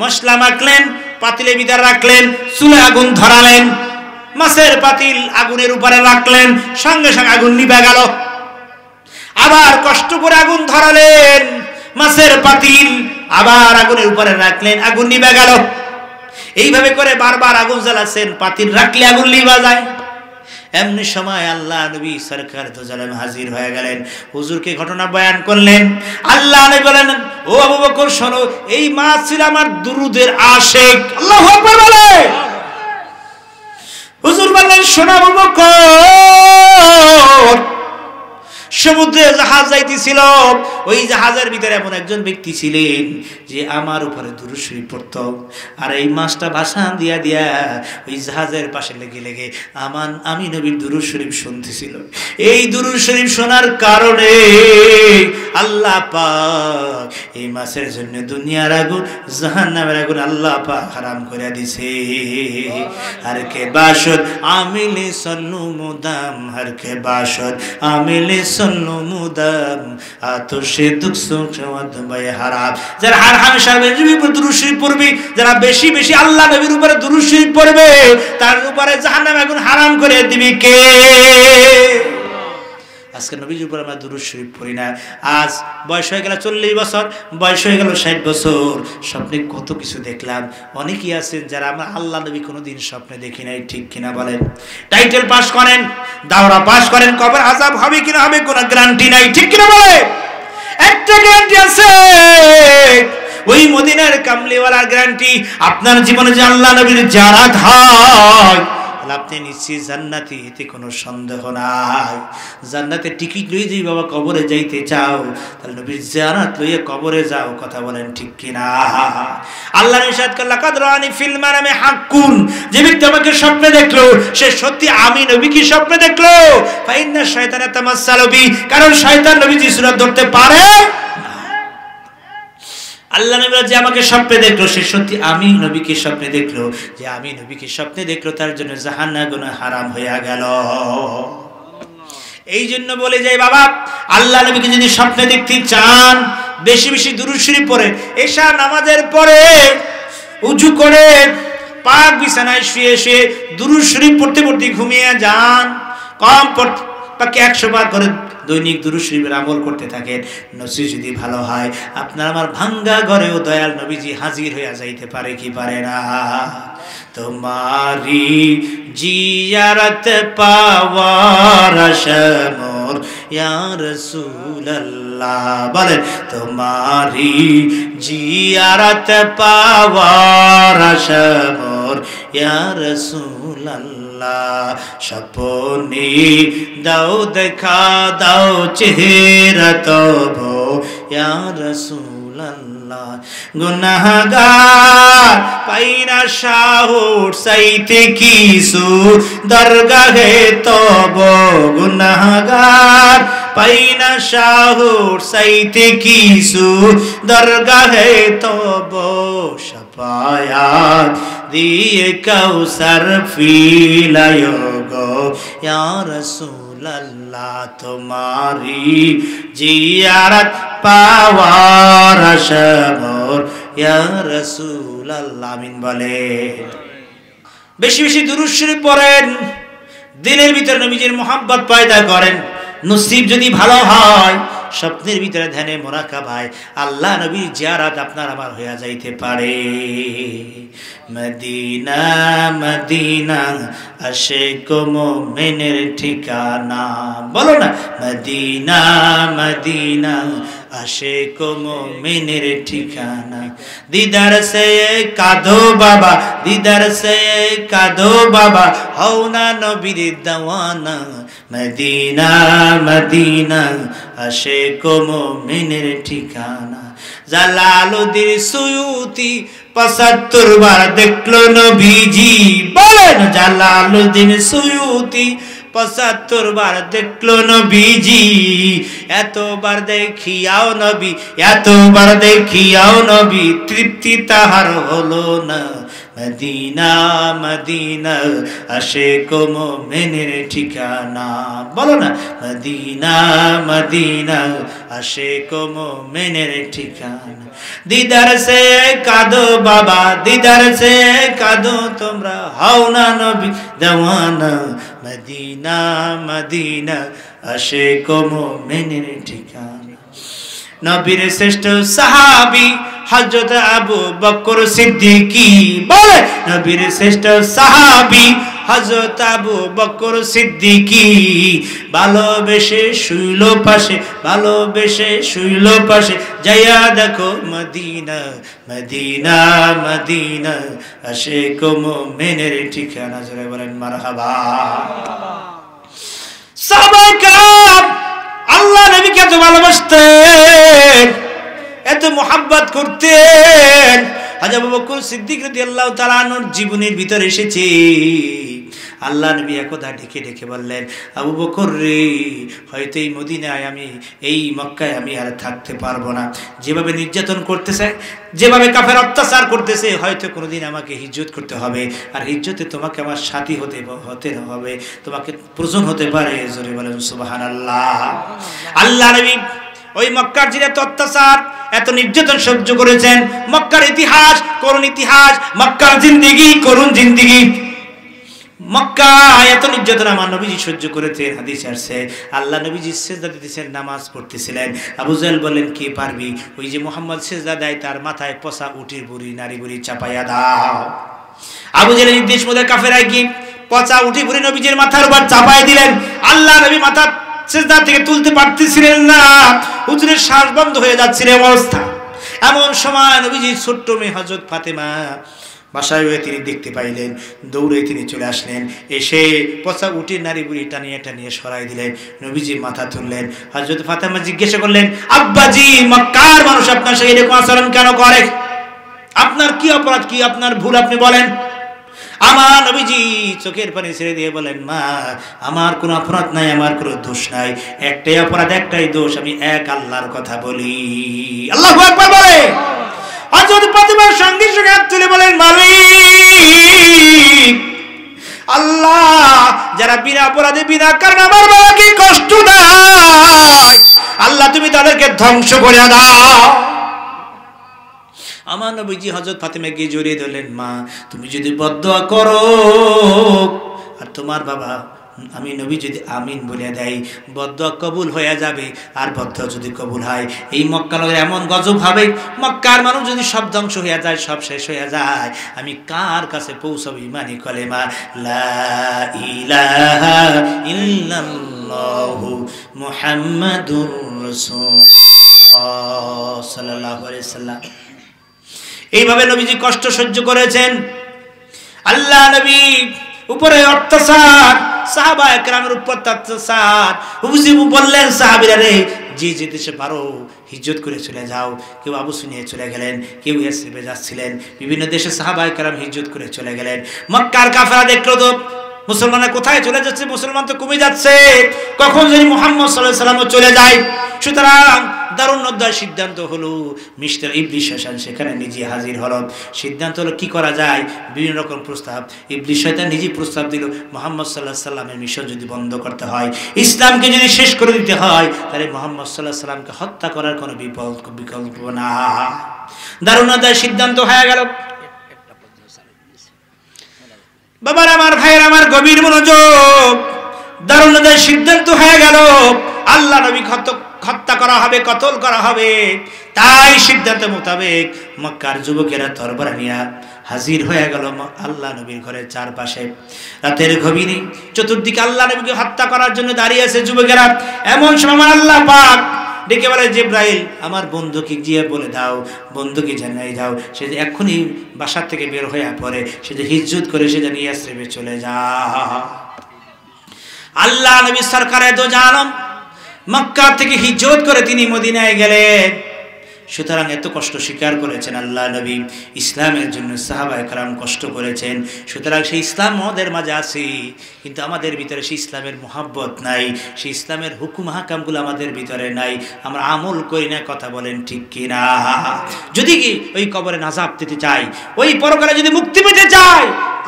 মশলা মাখলেন, পাতিলে বিদার রাখলেন, চুলে আগুন ধরালেন, মাছের পাতিল আগুনের উপরে রাখলেন, সঙ্গে সঙ্গে আগুন নিভে গেল। আবার কষ্ট করে আগুন ধরালেন, মাছের পাতিল আবার আগুনের উপরে রাখলেন, আগুন নিভে গেল। এইভাবে করে বারবার আগুন জ্বালাচ্ছেন, পাতিল রাখলে আগুন নিভা যায়। এমনি সময় আল্লাহ নবী সরকার দো জালেম হাজির হয়ে গেলেন। হুজুরকে ঘটনা বয়ান করলেন। আল্লাহ নবী বলেন, ও আবু বকর শোনো, এই মাছ ছিল আমার দুরুদের আশিক। আল্লাহু আকবার বলে। হুজুর বললেন, শোনো আবু বকর, সমুদ্রে জাহাজ যাইতেছিল, ওই জাহাজের ভিতরে এমন একজন ব্যক্তি ছিলেন যে আমার উপরে দুরূদ শরীফ পড়তো, আর এই মাছটা ভাসান দিয়া দিয়া ওই জাহাজের পাশে লেগে লেগে আমি নবীর দুরূদ শরীফ শুনতেছিল। এই দুরূদ শরীফ শোনার কারণে আল্লাহ পাক এই মাছের জন্য দুনিয়ার আগুন জাহান্নামের আগুন আল্লাহ পাক হারাম করে দিছে। আর কে বাসদ আমিলে সন্নু মুদাম, হর কে বাসদ আমিলে সন্নু মুদাম, আতশে দুঃখ সুখ ভাই হারাম। যারা হর হামেশা নবীর উপর দুরূদ শরীফ পড়বে, যারা বেশি বেশি আল্লাহ নবীর উপরে দুরূদ শরীফ পড়বে, তার উপরে জাহান্নামের আগুন হারাম করে দিবে কে? আজকে নবীর উপর আমরা দুরূদ শরীফ পড়ি না। আজ বয়স হয়ে গেল 40 বছর, বয়স হয়ে গেল 60 বছর, স্বপ্নে কত কিছু দেখলাম। অনেকেই আছেন যারা আমরা আল্লাহ নবী কোনোদিন স্বপ্নে দেখি নাই, ঠিক কিনা বলেন? টাইটেল পাস করেন, দাওরা পাস করেন, কবর আযাব হবে কিনা হবে কোনো গ্যারান্টি নাই, ঠিক কিনা বলে? একটা গ্যারান্টি আছে, ওই মদিনার কামলিওয়ালার গ্যারান্টি। আপনার জীবনে যে আল্লাহ নবীর জিয়ারত হয়, আপনি নিশ্চিত জান্নাতি, এতে কোনো সন্দেহ নাই। জান্নাতে টিকিট লইয়ে যদি বাবা কবরে যাইতে চাও, তাহলে নবীর জিয়ারত লইয়ে কবরে যাও। কথা বলেন ঠিক কিনা? আল্লাহ ইরশাদ করলেন, লাকাদ রাআনি ফিল মানামে হাক্কুন, যে ব্যক্তি আমাকে স্বপ্নে দেখলো সে সত্যি আমি নবীকে স্বপ্নে দেখলো। ফাইন্না শায়তানা তামাসসালু বি, কারণ শয়তান নবীর সুরত ধরতে পারে। আল্লাহ নবী যে আমাকে স্বপ্নে দেখলো সে সত্যি আমি নবীকে স্বপ্নে দেখলো, যে আমি নবীকে স্বপ্নে দেখলো তার জন্য জাহান্নাম হারাম হয়ে গেল। এই জন্য বলে যাই বাবা, আল্লাহ নবীকে যদি স্বপ্নে দেখতে চান, বেশি বেশি দুরূদ শরীফ পড়ে, এশা নামাজের পরে উযু করে পাক বিছানায় শুয়ে শুয়ে দুরূদ শরীফ পড়তে পড়তে ঘুমিয়ে যান। কম পড়তে 100 বার করে দৈনিক দুরূদ শরীফের আমল করতে থাকেন। নসিব যদি ভালো হয়, আপনার আমার ভাঙ্গা ঘরেও দয়াল নবীজি হাজির হইয়া যাইতে পারে কি পারে না? তোমারি জিয়ারত পাওয়ার আশা মোর ইয়া রাসূলুল্লাহ, বলেন তোমারি জিয়ারত পাওয়ার আশা মোর ইয়া রাসূলুল্লাহ, স্বপ্নে দাও দেখা দাও চেহারা তবু ইয়া রাসূলুল্লাহ। রাসূলুল্লাহ গুনাহগার পাইনা সাহুর চাইতে কিছু দরগাহে তব গুনাহগার পাইনা সাহুর চাইতে কিছু দরগাহে তব শাফায়াত দিয়ে কাউসার ফিলায় গো ইয়া রাসূলুল্লাহ তোমারি জিয়ারত পাওয়ার আশাবর ইয়া রাসূলুল্লাহ আমিন বলে। বেশি বেশি দুরূদ শরীফ পড়েন, দিলের ভিতরে নবীজির মোহাব্বত পয়দা করেন। নসিব যদি ভালো হয়, স্বপ্নের ভিতরে ধ্যানে মোরাকাবায় আল্লাহ নবীর জিয়ারত আপনার আমার হয়ে যাইতে পারে। মদিনা মদিনা আশিক মুমিনের ঠিকানা, বলো না মদিনা মদিনা আশিক মুমিনের ঠিকানা। দিদার সে কাঁদো বাবা, দিদার সে কাঁদো বাবা, হও না নবীর দেওয়ানা। মদিনা মদিনা আশিক মুমিনের ঠিকানা। জালালুদ্দিন সুয়ুতি ৭৫ বার দেখলো নবীজি, বলেন জালালুদ্দিন সুয়ুতি ৭৫ বার দেখলো নবীজি। এতবার দেখিয়াও নবী, এতবার দেখিয়াও নবী, তৃপ্তি তাহার হলো না। মদিনা মদিনা আশিক মুমিনের ঠিকানা, বলো না মদিনা মদিনা আশিক মুমিনের ঠিকানা। দিদার সে কাঁদো বাবা, দিদার সে কাঁদো তোমরা, হও না নবী দেওয়ানা। মদিনা মদিনা আশিক মুমিনের ঠিকানা। নবীর শ্রেষ্ঠ সাহাবী হযরত আবু বকর সিদ্দিকী, বলে নবীর শ্রেষ্ঠ সাহাবী হযরত আবু বকর সিদ্দিকী। ভালোবেসে শুইল পাশে, ভালোবেসে শুইল পাশে, যাইয়া দেখো মদিনা মদিনা মদিনা আশিক মুমিনের ঠিকানা। জোরে বলেন মারহাবা। সাহাবায়ে কেরাম আল্লাহ নবীকে এত ভালোবাসতেন, এত মোহাব্বত করতেন। হযরত আবু বকর সিদ্দিক রাদিয়াল্লাহু তাআলা আনহুর জীবনের ভিতরে এসেছে। আল্লাহ নবী একদা ডেকে ডেকে বললেন, আবু বকর রে, হয়তো এই মদিনায় আমি, এই মক্কায় আমি আর থাকতে পারবো না। যেভাবে নির্যাতন করতেছে, যেভাবে কাফের অত্যাচার করতেছে, হয়তো কোনোদিন আমাকে হিজরত করতে হবে। আর হিজরতে তোমাকে আমার সাথী হতে হবে, তোমাকে প্রয়োজন হতে পারে। জোরে বলেন সুবহানাল্লাহ। আল্লাহ নবী ওই মক্কার যে এত অত্যাচার, এত নির্যাতন সহ্য করেছেন। মক্কার ইতিহাস করুণ ইতিহাস, মক্কার জিন্দেগি করুণ জিন্দেগি। মক্কা এত নির্যাতন আমার নবীজি সহ্য করেছেন। হাদিস আসছে আল্লাহ নবীজি সিজদা দিতেছেন, নামাজ পড়তেছিলেন। আবু জাহেল বলেন, কে পারবি ওই যে মুহাম্মদ সিজদা দেয় তার মাথায় পচা উটির বুড়ি নারী বুড়ি চাপাইয়া দাও। আবু জাহেলের নির্দেশ মধ্যে কাফেররা কি পচা উটি বুড়ি নবীজির মাথার উপর চাপাই দিলেন। আল্লাহ নবী মাথা সিজদা থেকে তুলতে পারতেছিলেন না, হুজুরের শ্বাস বন্ধ হয়ে যাচ্ছিল অবস্থা। এমন সময় নবীজির ছোট্ট মেয়ে হযরত ফাতেমা বাসায় হয়ে তিনি দেখতে পাইলেন, দৌড়ে তিনি চলে আসলেন। এসে পচা উটির নারী বুড়ি টানিয়ে টানিয়ে সরাই দিলেন। নবীজি মাথা তুললেন। হযরত ফাতেমা জিজ্ঞাসা করলেন, আব্বাজি, মক্কার মানুষ আপনার সাথে এরকম আচরণ কেন করে? আপনার কি অপরাধ, কি আপনার ভুল আপনি বলেন। আমার নবীজি চোখের পানি ছেড়ে দিয়ে বলেন, মা, আমার কোনো অপরাধ নাই, আমার কোনো দোষ নাই। একটাই অপরাধ, একটাই দোষ, আমি এক আল্লাহর কথা বলি। আল্লাহু আকবার বলে। হযরত ফাতেমার সঙ্গে সঙ্গে হাত তুলে বলেন, মালিক আল্লাহ, যারা বিনা অপরাধে বিনা কারণে আমার বাবাকে কষ্ট দেয়, আল্লাহ তুমি তাদেরকে ধ্বংস করে দাও। আমার নবীজি হযরত ফাতেমাকে জড়িয়ে ধরলেন, মা, তুমি যদি বদদোয়া করো আর তোমার বাবা আমি নবী যদি আমিন বলে দেয়, বদদোয়া কবুল হয়ে যাবে। আর বদদোয়া যদি কবুল হয়, এই মক্কা নগরে এমন গজব হবে, মক্কার মানুষ যদি সব ধ্বংস হয়ে যায়, সব শেষ হয়ে যায়, আমি কার কাছে পৌঁছাবো? ইমানি কলেমা লা ইলাহা ইল্লাল্লাহু মুহাম্মাদুর রাসূলুল্লাহ সাল্লাল্লাহু আলাইহি ওয়াসাল্লাম। এইভাবে নবীজি কষ্ট সহ্য করেছেন। আল্লাহ নবী উপরে অত্যাচার, সাহাবায়ে কেরামের উপর অত্যাচার। হুজুর বললেন, সাহাবীরা রে, যে যেতে পারো হিজরত করে চলে যাও। কেউ আবু সুনিয়ে চলে গেলেন, কেউ ইয়াসরিবে যাচ্ছিলেন, বিভিন্ন দেশে সাহাবায়ে কেরাম হিজরত করে চলে গেলেন। মক্কার কাফেররা দেখলো তো মুসলমানরা কোথায় চলে যাচ্ছে, মুসলমান তো কমে যাচ্ছে, কখন জানি মুহাম্মদ সাল্লাল্লাহু আলাইহি ওয়াসাল্লাম চলে যায়। সুতরাং দারুণ অধ্যায় সিদ্ধান্ত হলো, মিস্টার ইবলিস শয়তান সেখানে নিজে হাজির হলো। সিদ্ধান্ত হলো কি করা যায়, বিভিন্ন রকম প্রস্তাব। ইবলিস শয়তান নিজে প্রস্তাব দিল, মুহাম্মদ সাল্লাল্লাহু আলাইহি ওয়াসাল্লামের মিশন যদি বন্ধ করতে হয়, ইসলামকে যদি শেষ করে দিতে হয়, তাহলে মুহাম্মদ সাল্লাল্লাহু আলাইহি ওয়াসাল্লামকে হত্যা করার কোনো বিকল্প না। দারুণ অধ্যায় সিদ্ধান্ত হয়ে গেল। বাবার আমার, ভাইয়ের আমার, গভীর মনোযোগ। দারুণ অধ্যায় সিদ্ধান্ত হয়ে গেল, আল্লাহ নবী হত্যা করা হবে, কতল করা হবে। তাই সিদ্ধান্ত মোতাবেক মক্কার যুবকেরা তরবারি নিয়ে হাজির হয়ে গেল আল্লাহ নবীর ঘরের চারপাশে। রাতের গভীরে চতুর্দিকে আল্লাহ নবীকে হত্যা করার জন্য দাঁড়িয়ে আছে যুবকেরা। এমন সময় আল্লাহ পাক ডেকে বলে, জিব্রাইল আমার বন্ধুকে গিয়ে বলে দাও, বন্ধুকে জানাই দাও, সে যে এক্ষুনি বাসার থেকে বের হয়ে পড়ে, সে যে হিজরত করে সে যে ইয়াসরিবে চলে যা। আল্লাহ নবী সরকারে দো জানম মক্কা থেকে হিজরত করে তিনি মদিনায় গেলেন। সুতরাং এত কষ্ট স্বীকার করেছেন আল্লাহ নবী, ইসলামের জন্য সাহাবায়ে কেরাম কষ্ট করেছেন। সুতরাং সেই ইসলাম আমাদের মাঝে আছে, কিন্তু আমাদের ভিতরে সেই ইসলামের মোহাব্বত নাই, সেই ইসলামের হুকুম হাকামগুলো আমাদের ভিতরে নাই, আমরা আমল করি না। কথা বলেন ঠিক কিনা? যদি কি ওই কবরে নাজাব পেতে চাই, ওই পরকালে যদি মুক্তি পেতে চাই,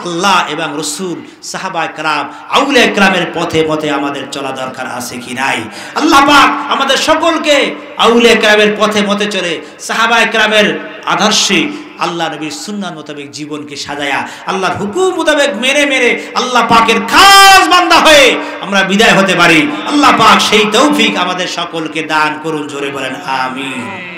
আল্লাহ এবং রসুল, সাহাবায়ে কেরাম, আউলিয়া কেরামের পথে পথে আমাদের চলা দরকার আছে কি নাই? আল্লাহ পাক আমাদের সকলকে আউলিয়া কেরামের পথে পথে চলে সাহাবায়ে কেরামের আদর্শে আল্লাহ নবীর সুন্নাত মোতাবেক জীবনকে সাজায়া আল্লাহর হুকুম মোতাবেক মেনে মেনে আল্লাহ পাকের খাস বান্দা হয়ে আমরা বিদায় হতে পারি। আল্লাহ পাক সেই তৌফিক আমাদের সকলকে দান করুন। জোরে বলেন আমিন।